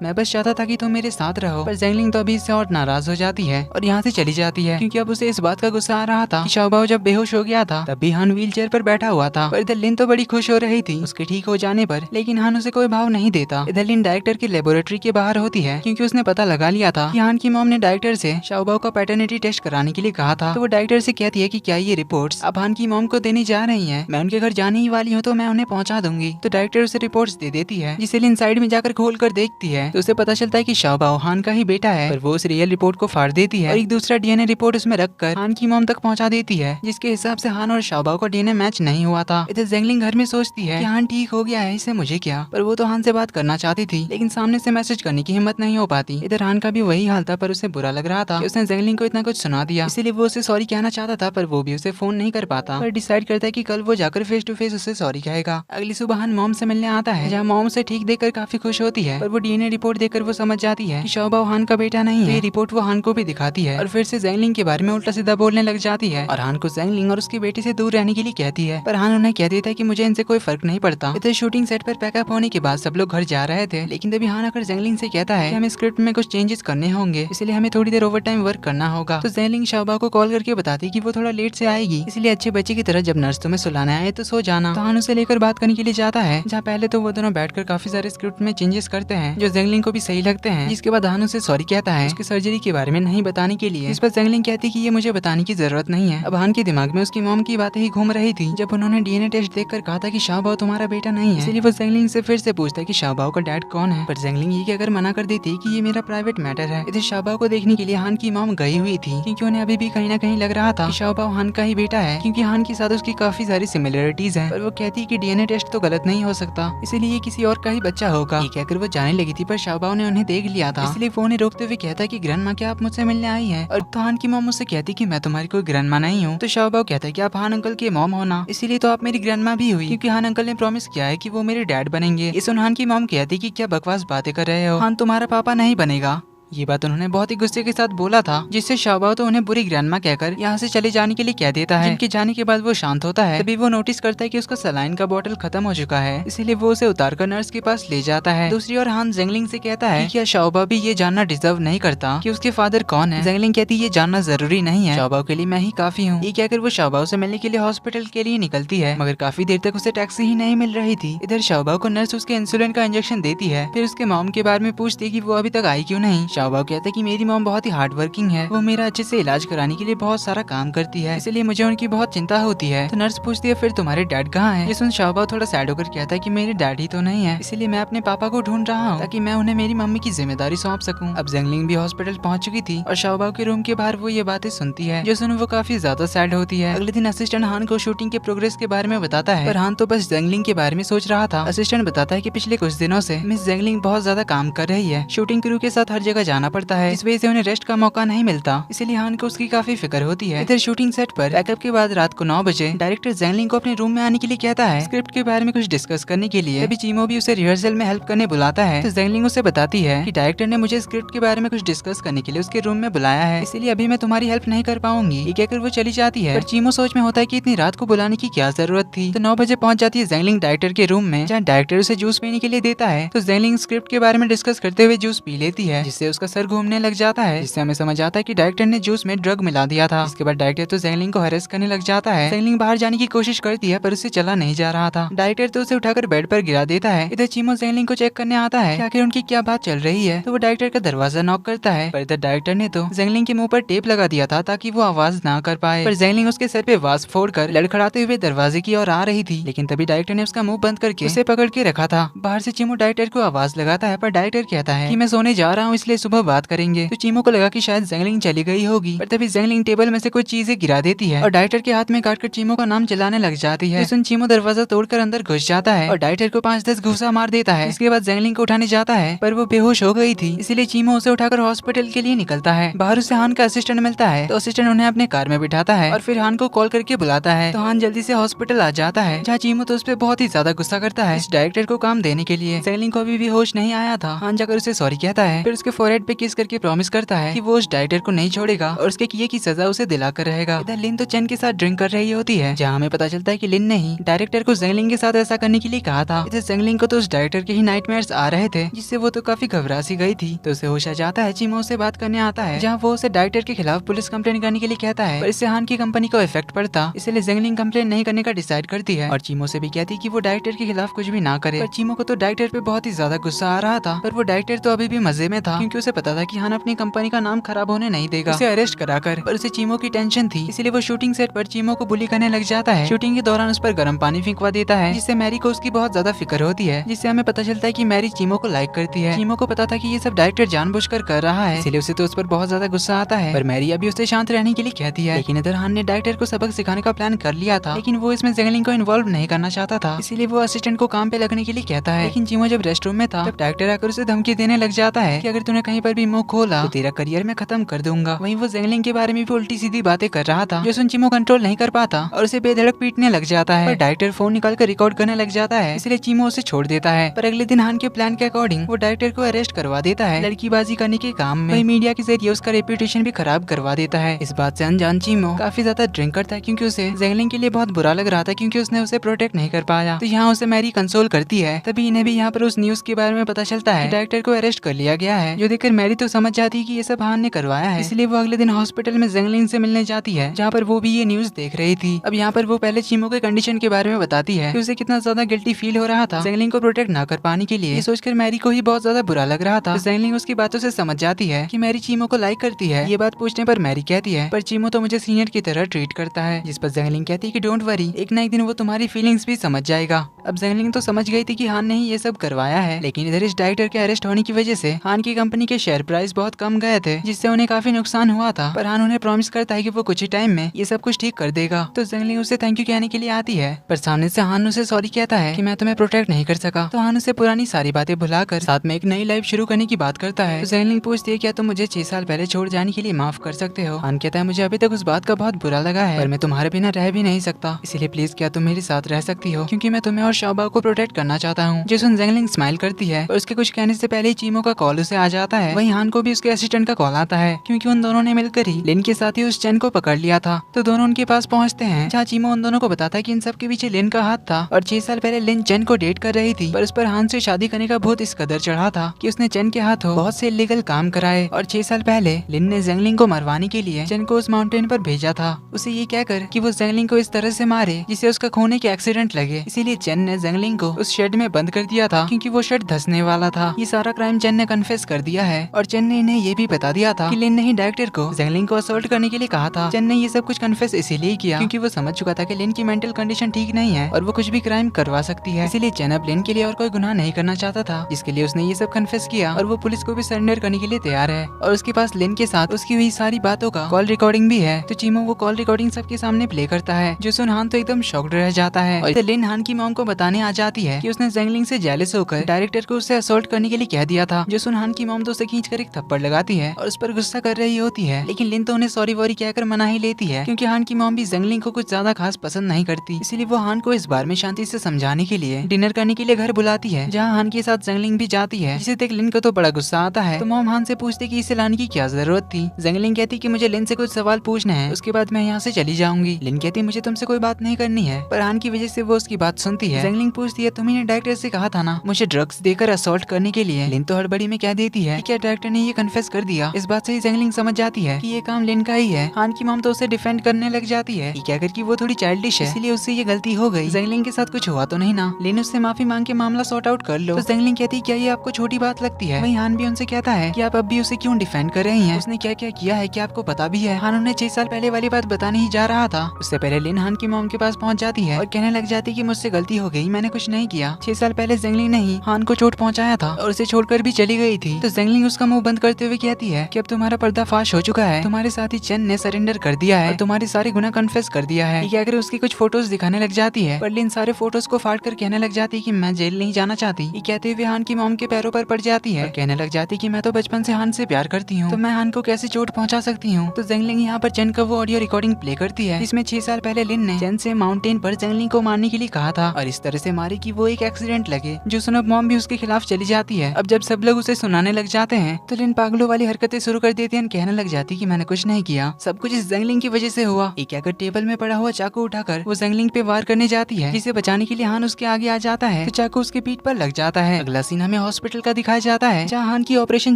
मैं बस चाहता था कि तुम मेरे साथ रहो। पर जेंगलिंग तो अभी इससे और नाराज हो जाती है और यहाँ से चली जाती है, क्योंकि अब उसे इस बात का गुस्सा आ रहा था कि शाओबाओ जब बेहोश हो गया था तब भी हान व्हील चेयर पर बैठा हुआ था। पर इधर लिन तो बड़ी खुश हो रही थी उसके ठीक हो जाने पर, लेकिन हान उसे कोई भाव नहीं देता। इधर लिन डायरेक्टर की लेबोरेटरी के बाहर होती है, क्योंकि उसने पता लगा लिया था कि हान की मॉम ने डायरेक्टर से शाओबाओ का पैटर्निटी टेस्ट कराने के लिए कहा था। तो वो डायरेक्टर से कहती है कि क्या ये रिपोर्ट्स अब हान की मॉम को देनी जा रही हैं? मैं उनके घर जाने ही वाली हूँ तो मैं उन्हें पहुंचा दूंगी। तो डायरेक्टर उसे रिपोर्ट्स दे देती है, जिसे लिन साइड में जाकर खोल कर देखती है तो उसे पता चलता है कि शाओबाओ हान का ही बेटा है। पर वो उस रियल रिपोर्ट को फाड़ देती है और एक दूसरा डीएनए रिपोर्ट उसमें रखकर हान की मॉम तक पहुंचा देती है, जिसके हिसाब से हान और शाओबाओ का डीएनए मैच नहीं हुआ था। इधर जेंगलिंग घर में सोचती है कि हान ठीक हो गया है, इससे मुझे क्या। पर वो तो हान से बात करना चाहती थी, लेकिन सामने से मैसेज करने की हिम्मत नहीं हो पाती। इधर हान का भी वही हाल था, पर उसे बुरा लग रहा था कि उसने जेंगलिंग को इतना कुछ सुना दिया, इसीलिए वो उसे सॉरी कहना चाहता था, पर वो भी उसे फोन नहीं कर पाता। पर डिसाइड करता है कि कल वो जाकर फेस टू फेस उसे सॉरी कहेगा। अगली सुबह हान मॉम से मिलने आता है, जहाँ मॉम उसे ठीक देखकर काफी खुश होती है, पर वो डीएनए रिपोर्ट देखकर वो समझ जाती है कि शाओबाओ हान का बेटा नहीं है। ये रिपोर्ट वो हान को भी दिखाती है और फिर से जेंगलिंग के बारे में उल्टा सीधा बोलने लग जाती है और हान को जेंगलिंग और उसके बेटे से दूर रहने के लिए कहती है। पर हान उन्हें कह देता है कि मुझे इनसे कोई फर्क नहीं पड़ता। इधर शूटिंग सेट पर पैकअप होने के बाद सब लोग घर जा रहे थे, लेकिन तभी हान आकर जेंगलिंग से कहता है कि हमें स्क्रिप्ट में कुछ चेंजेस करने होंगे, इसलिए हमें थोड़ी देर ओवर टाइम वर्क करना होगा। तो जेंगलिंग शाओबाओ को कॉल करके बताती कि वो थोड़ा लेट से आएगी, इसलिए अच्छे बच्चे की तरह जब नर्स तुम्हें सुलाने आए तो सो जाना। तो हान उसे लेकर बात करने के लिए जाता है, जहाँ पहले तो वो दोनों बैठकर काफी सारे स्क्रिप्ट में चेंजेस करते हैं जो जेंगलिंग को भी सही लगते हैं। जिसके बाद हान उसे सॉरी कहता है उसकी सर्जरी के बारे में नहीं बताने के लिए। इस पर जेंगलिंग कहती कि ये मुझे बताने की जरूरत नहीं है। अब हान के दिमाग में उसकी मॉम की बातें ही घूम रही थी, जब उन्होंने डीएनए टेस्ट देखकर कहा था कि शाओबाओ तुम्हारा बेटा नहीं है। इसलिए वो जेंगलिंग से फिर से पूछता है कि शाओबाओ का डैड कौन है, पर जेंगलिंग ये कहकर मना कर देती कि ये मेरा प्राइवेट मैटर है। इधर शाओबाओ को देखने के लिए हान की मॉम गई हुई थी, क्योंकि उन्हें अभी भी कहीं ना कहीं लग रहा था कि शाओबाओ हान का ही बेटा है, क्योंकि हान के साथ उसकी काफी सारी सिमिलरिटीज हैं। पर वो कहती है कि डीएनए टेस्ट तो गलत नहीं हो सकता, इसीलिए ये किसी और का ही बच्चा होगा। ये कहकर वो जाने लगी थी, पर शाओबाओ ने उन्हें देख लिया था, इसलिए वो उन्हें रोकते हुए कहता है कि ग्रैंडमा क्या आप मुझसे मिलने आई हैं? और तो हान की मॉम मुझसे कहती कि मैं तुम्हारी कोई ग्रैंडमा नहीं हूँ। तो शाओबाओ कहता है कि आप हान अंकल के मॉम हो ना, इसीलिए तो आप मेरी ग्रैंडमा भी हुई, क्योंकि हान अंकल ने प्रॉमिस किया है कि वो मेरे डैड बनेंगे। इस हान की मॉम कहती कि क्या बकवास बातें कर रहे हो, हान तुम्हारा पापा नहीं बनेगा। ये बात उन्होंने बहुत ही गुस्से के साथ बोला था, जिससे शाओबाओ तो उन्हें बुरी ग्रैंडमा कहकर यहाँ से चले जाने के लिए कह देता है। जिनके जाने के बाद वो शांत होता है, तभी वो नोटिस करता है कि उसका सलाइन का बोतल खत्म हो चुका है, इसीलिए वो उसे उतारकर नर्स के पास ले जाता है। दूसरी ओर हान जेंगलिंग से कहता है कि क्या शाओबाओ भी ये जानना डिजर्व नहीं करता कि उसके फादर कौन है। जेंगलिंग कहती ये जानना जरूरी नहीं है, शाओबाओ के लिए मैं ही काफी हूँ। ये कहकर वो शाओबाओ से मिलने के लिए हॉस्पिटल के लिए निकलती है, मगर काफी देर तक उसे टैक्सी ही नहीं मिल रही थी। इधर शाओबाओ को नर्स उसके इंसुलिन का इंजेक्शन देती है, फिर उसके मॉम के बारे में पूछती है कि वो अभी तक आई क्यों नहीं। शाओबाओ कहता है कि मेरी मॉम बहुत ही हार्ड वर्किंग है, वो मेरा अच्छे से इलाज कराने के लिए बहुत सारा काम करती है, इसलिए मुझे उनकी बहुत चिंता होती है। तो नर्स पूछती है फिर तुम्हारे डैड कहाँ हैं? ये सुन शाओबाओ थोड़ा सैड होकर कहता है कि मेरे डैड ही तो नहीं है, इसलिए मैं अपने पापा को ढूंढ रहा हूँ ताकि मैं उन्हें मेरी मम्मी की जिम्मेदारी सौंप सकूँ। अब जेंगलिंग भी हॉस्पिटल पहुंच चुकी थी और शाओबाओ के रूम के बाहर वो ये बातें सुनती है, जो सुन वो काफी ज्यादा सैड होती है। अगले दिन असिस्टेंट हान को शूटिंग के प्रोग्रेस के बारे में बताता है, पर हान तो बस जेंगलिंग के बारे में सोच रहा था। असिस्टेंट बताता है कि पिछले कुछ दिनों से मिस जेंगलिंग बहुत ज्यादा काम कर रही है, शूटिंग क्रू के साथ हर जगह जाना पड़ता है, इस वजह से उन्हें रेस्ट का मौका नहीं मिलता, इसीलिए हान को उसकी काफी फिक्र होती है। इधर शूटिंग सेट पर बैकअप के बाद रात को 9 बजे डायरेक्टर जेंगलिंग को अपने रूम में आने के लिए कहता है, स्क्रिप्ट के बारे में कुछ डिस्कस करने के लिए। तभी चीमो भी उसे रिहर्सल में हेल्प करने बुलाता है, तो जेंगलिंग उसे बताती है कि डायरेक्टर ने मुझे स्क्रिप्ट के बारे में कुछ डिस्कस करने के लिए उसके रूम में बुलाया है, इसीलिए अभी मैं तुम्हारी हेल्प नहीं कर पाऊंगी। ये कहकर वो चली जाती है, पर चीमो सोच में होता है कि इतनी रात को बुलाने की क्या जरूरत थी। तो 9 बजे पहुंच जाती है जेंगलिंग डायरेक्टर के रूम में, जहाँ डायरेक्टर उसे जूस पीने के लिए देता है। तो जेंगलिंग स्क्रिप्ट के बारे में डिस्कस करते हुए जूस पी लेती है, जिससे उसका सर घूमने लग जाता है, जिससे हमें समझ आता है कि डायरेक्टर ने जूस में ड्रग मिला दिया था। इसके बाद डायरेक्टर तो जेंगलिंग को हरेस करने लग जाता है। जेंगलिंग बाहर जाने की कोशिश करती है, पर उससे चला नहीं जा रहा था। डायरेक्टर तो उसे उठाकर बेड पर गिरा देता है। इधर चीमो जेंगलिंग को चेक करने आता है कि आखिर उनकी क्या बात चल रही है, तो वो डायरेक्टर का दरवाजा नॉक करता है, पर इधर डायरेक्टर ने तो जेंगलिंग के मुंह पर टेप लगा दिया था ताकि वो आवाज ना कर पाए। पर जेंगलिंग उसके सर पे वाज फोड़कर लड़खड़ाते हुए दरवाजे की ओर आ रही थी, लेकिन तभी डायरेक्टर ने उसका मुंह बंद करके उसे पकड़ के रखा था। बाहर से चीमो डायरेक्टर को आवाज लगाता है, पर डायरेक्टर कहता है कि मैं सोने जा रहा हूँ, इसलिए सुबह बात करेंगे। तो चीमो को लगा कि शायद जेंगलिंग चली गई होगी, पर तभी जेंगलिंग टेबल में से कुछ चीजें गिरा देती है और डायरेक्टर के हाथ में काटकर चीमो का नाम चिल्लाने लग जाती है। सुन चीमो दरवाजा तोड़कर अंदर घुस जाता है और डायरेक्टर को 5-10 घूसा मार देता है। इसके बाद जेंगलिंग को उठाने जाता है, पर वो बेहोश हो गई थी, इसीलिए चीमो उसे उठाकर हॉस्पिटल के लिए निकलता है। बाहर उसे हान का असिस्टेंट मिलता है, तो असिस्टेंट उन्हें अपने कार में बिठाता है और फिर हान को कॉल करके बुलाता है। तो हान जल्दी से हॉस्पिटल आ जाता है, जहाँ चीमो तो उस पर बहुत ही ज्यादा गुस्सा करता है इस डायरेक्टर को काम देने के लिए। जेंगलिंग को अभी भी होश नहीं आया था। हान जाकर उसे सॉरी कहता है, फिर उसके फॉरहेड पे किस करके प्रॉमिस करता है कि वो उस डाइटर को नहीं छोड़ेगा और उसके किए की सजा उसे दिलाकर रहेगा। इधर लिन तो चेन के साथ ड्रिंक कर रही होती है, जहाँ हमें पता चलता है कि लिन ने ही डायरेक्टर को जेंगलिंग के साथ ऐसा करने के लिए कहा था। इधर जेंगलिंग को तो उस डायरेक्टर के ही नाइटमेयर्स आ रहे थे, जिससे वो तो काफी घबरा सी गई थी। तो उसे होश आ जाता है, चीमो से बात करने आता है, जहाँ वो उसे डायरेक्टर के खिलाफ पुलिस कंप्लेन करने के लिए कहता है, पर इससे हान की कंपनी को इफेक्ट पड़ता, इसलिए जेंगलिंग कंप्लेन नहीं करने का डिसाइड करती है और चीमो से भी कहती कि वो डायरेक्टर के खिलाफ कुछ भी ना करे। पर चीमो को तो डायरेक्टर पे बहुत ही ज्यादा गुस्सा आ रहा था, पर वो डायरेक्टर तो अभी भी मजे में था, क्योंकि उसे पता था कि हान अपनी कंपनी का नाम खराब होने नहीं देगा उसे अरेस्ट कराकर। पर उसे चीमो की टेंशन थी, इसलिए वो शूटिंग सेट पर चीमो को बुली करने लग जाता है। शूटिंग के दौरान उस पर गर्म पानी फेंकवा देता है, जिससे मैरी को उसकी बहुत ज्यादा फिक्र होती है, जिससे हमें पता चलता है कि मैरी चीमो को लाइक करती है। चीमो को पता था कि ये सब डायरेक्टर जानबूझकर कर रहा है, इसलिए उसे तो उस पर बहुत ज्यादा गुस्सा आता है। पर मैरी अभी उसे शांत रहने के लिए कहती है, लेकिन इधर हान ने डायरेक्टर को सबक सिखाने का प्लान कर लिया था, लेकिन वो इसमें जेंगलिंग को इन्वॉल्व नहीं करना चाहता था, इसीलिए वो असिस्टेंट को काम पे लगने के लिए कहता है। लेकिन चीमो जब रेस्ट रूम में था, तब डायरेक्टर आकर उसे धमकी देने लग जाता है कि अगर तूने कहीं पर भी मुंह खोला तो तेरा करियर में खत्म कर दूंगा। वहीं वो जेंगलिंग के बारे में भी उल्टी सीधी बातें कर रहा था, जो सुन चीमो कंट्रोल नहीं कर पाता और उसे बेधड़क पीटने लग जाता है। पर डायरेक्टर फोन निकाल कर रिकॉर्ड करने लग जाता है, इसलिए चीमो उसे छोड़ देता है। पर अगले दिन हान के प्लान के अकॉर्डिंग वो डायरेक्टर को अरेस्ट करवा देता है लड़कीबाजी करने के काम में। वही मीडिया के जरिए उसका रेपुटेशन भी खराब करवा देता है। इस बात से अनजान चीमो काफी ज्यादा ड्रिंक करता है, क्योंकि उसे जेंगलिंग के लिए बहुत बुरा लग रहा था, क्योंकि उसने उसे प्रोटेक्ट नहीं कर पाया। तो यहाँ उसे मैरी कंसोल करती है। तभी इन्हें भी यहाँ पर उस न्यूज के बारे में पता चलता है, डायरेक्टर को अरेस्ट कर लिया गया है, जो देखकर मैरी तो समझ जाती है कि ये सब हान ने करवाया है। इसलिए वो अगले दिन हॉस्पिटल में जेंगलिंग से मिलने जाती है, जहाँ पर वो भी ये न्यूज देख रही थी। अब यहाँ पर वो पहले चीमो के कंडीशन के बारे में बताती है कि उसे कितना ज्यादा गिल्टी फील हो रहा था जेंगलिंग को प्रोटेक्ट ना कर पाने के लिए। ये सोचकर मैरी को ही बहुत ज्यादा बुरा लग रहा था। जेंगलिंग उसकी बातों से समझ जाती है कि मैरी चीमो को लाइक करती है। ये बात पूछने पर मैरी कहती है, पर चीमो तो मुझे सीनियर की तरह ट्रीट करता है। जिस पर जेंगलिंग कहती है कि डोंट वरी, एक ना एक दिन वो तुम्हारी फीलिंग्स भी समझ जाएगा। अब जेंगलिंग तो समझ गई थी कि हान ने ही ये सब करवाया है, लेकिन इधर इस डायरेक्टर के अरेस्ट होने की वजह से हान की कंपनी के शेयर प्राइस बहुत कम गए थे, जिससे उन्हें काफी नुकसान हुआ था। पर हान उन्हें प्रॉमिस करता है कि वो कुछ ही टाइम में ये सब कुछ ठीक कर देगा। तो जेंगलिंग उसे थैंक यू कहने के लिए आती है, पर सामने से हान उसे सॉरी कहता है कि मैं तुम्हें प्रोटेक्ट नहीं कर सका। तो हान उसे पुरानी सारी बातें भुलाकर साथ में एक नई लाइफ शुरू करने की बात करता है। तो जेंगलिंग पूछती है, क्या तुम मुझे 6 साल पहले छोड़ जाने के लिए माफ कर सकते हो? हान कहता है, मुझे अभी तक उस बात का बहुत बुरा लगा है, पर मैं तुम्हारे बिना रह भी नहीं सकता, इसलिए प्लीज क्या तुम मेरे साथ रह सकती हो, क्योंकि मैं तुम्हें और शाओबाओ को प्रोटेक्ट करना चाहता हूँ। जो सुन जेंगलिंग स्माइल करती है, और उसके कुछ कहने से पहले ही चीमो का कॉल उसे आ जाता है। वहीं हान को भी उसके असिस्टेंट का कॉल आता है, क्योंकि उन दोनों ने मिलकर ही लिन के साथ ही उस चेन को पकड़ लिया था। तो दोनों उनके पास पहुंचते हैं, जहाँ चीमो उन दोनों को बताता है कि इन सब के पीछे लिन का हाथ था और 6 साल पहले लिन चेन को डेट कर रही थी, पर उस पर हान से शादी करने का भूत इस कदर चढ़ा था कि उसने चेन के हाथों बहुत से इलीगल काम कराए। और 6 साल पहले लिन ने जेंगलिंग को मरवाने के लिए चेन को उस माउंटेन पर भेजा था, उसे ये कहकर कि वो जेंगलिंग को इस तरह से मारे जिससे उसका खोने के एक्सीडेंट लगे। इसीलिए चेन ने जेंगलिंग को उस शेड में बंद कर दिया था, क्योंकि वो शेड धंसने वाला था। ये सारा क्राइम चेन ने कन्फेस कर दिया है, और चेन ने इन्हें ये भी बता दिया था कि लिन ने ही डायरेक्टर को जेंगलिंग को असॉल्ट करने के लिए कहा था। चेन ने ये सब कुछ कन्फेस इसीलिए किया क्योंकि वो समझ चुका था कि लिन की मेंटल कंडीशन ठीक नहीं है और वो कुछ भी क्राइम करवा सकती है। इसीलिए चेन अब लिन के लिए और कोई गुनाह नहीं करना चाहता था, जिसके लिए उसने ये सब कन्फेस किया और वो पुलिस को भी सरेंडर करने के लिए तैयार है। और उसके पास लिन के साथ उसकी हुई सारी बातों का कॉल रिकॉर्डिंग भी है। तो चीमो वो कॉल रिकॉर्डिंग सबके सामने प्ले करता है, जो सुन हान तो एकदम शॉक्ड रह जाता है। और लिन हान की मॉम को बताने आ जाती है कि उसने जेंगलिंग से जेलस होकर डायरेक्टर को उससे असॉल्ट करने के लिए कह दिया था। जो सुन हान की मॉम तो उसे खींचकर एक थप्पड़ लगाती है और उस पर गुस्सा कर रही होती है, लेकिन लिन तो उन्हें सॉरी वॉरी कहकर मना ही लेती है, क्योंकि हान की मॉम भी जेंगलिंग को कुछ ज्यादा खास पसंद नहीं करती। इसीलिए वो हान को इस बार में शांति से समझाने के लिए डिनर करने के लिए घर बुलाती है, जहाँ हान के साथ जेंगलिंग भी जाती है, जिसे देख लिन को तो बड़ा गुस्सा आता है। तो मॉम हान से पूछती कि इसे लाने की क्या जरूरत थी। जेंगलिंग कहती कि मुझे लिन से कुछ सवाल पूछने हैं, उसके बाद मैं यहाँ से चली जाऊंगी। लिन कहती मुझे तुमसे कोई बात नहीं करनी है, पर हान की वजह से वो उसकी बात सुनती है। जेंगलिंग पूछती है, तुम्हें डायरेक्टर से कहा था ना मुझे ड्रग्स देकर असॉल्ट करने के लिए। लिन तो हड़बड़ी में कह देती है कि क्या डायरेक्टर ने ये कन्फेस कर दिया। इस बात से जेंगलिंग समझ जाती है कि ये काम लिन का ही है। हान की मॉम तो उसे डिफेंड करने लग जाती है, क्या कर कि वो थोड़ी चाइल्डिश है, इसलिए उससे ये गलती हो गई। जेंगलिंग के साथ कुछ हुआ तो नहीं ना। लिन उससे माफी मांग के मामला सॉर्ट आउट कर लो। तो जेंगलिंग कहती क्या ये आपको छोटी बात लगती है। वहीं हान भी उनसे कहता है कि आप अब भी उसे क्यों डिफेंड कर रही हैं, उसने क्या क्या किया है क्या आपको पता भी है। हान उन्हें 6 साल पहले वाली बात बताने ही जा रहा था, उससे पहले लिन हान की मॉम के पास पहुंच जाती है और कहने लग जाती कि मुझसे गलती हो गई, मैंने कुछ नहीं किया। 6 साल पहले जेंगलिंग ने ही हान को चोट पहुंचाया था और उसे छोड़कर भी चली गई थी। तो जेंगलिंग उसका मुंह बंद करते हुए कहती है कि अब तुम्हारा पर्दाफाश हो चुका है, तुम्हारे साथी चेन ने सरेंडर कर दिया है और तुम्हारे सारे गुनाह कन्फेस कर दिया है। क्या कर उसकी कुछ फोटोज दिखाने लग जाती है, पर लिन सारे फोटोज को फाड़ कर कहने लग जाती है कि मैं जेल नहीं जाना चाहती। ये कहते हुए हान की मॉम के पैरों पर पड़ जाती है और कहने लग जाती कि मैं तो बचपन से हान से प्यार करती हूँ, तो मैं हान को कैसे चोट पहुंचा सकती हूँ। तो जेंगलिंग यहाँ पर चेन का वो ऑडियो रिकॉर्डिंग प्ले करती है, जिसमें 6 साल पहले लिन ने चेन से माउंटेन पर जेंगलिंग को मारने के लिए कहा था और इस तरह से मारे कि वो एक एक्सीडेंट लगे। जो सुन अब मॉम भी उसके खिलाफ चली जाती है। अब जब सब लोग उसे सुनाने लग जाते जाते हैं तो लिन पागलों वाली हरकतें शुरू कर देती है, कहने लग जाती कि मैंने कुछ नहीं किया, सब कुछ इस जेंगलिंग की वजह से हुआ। एक हैकर टेबल में पड़ा हुआ चाकू उठाकर वो जेंगलिंग पे वार करने जाती है, जिसे बचाने के लिए हान उसके आगे आ जाता है तो चाकू उसके पीठ पर लग जाता है। अगला सीन हमें हॉस्पिटल का दिखाया जाता है जहाँ हान की ऑपरेशन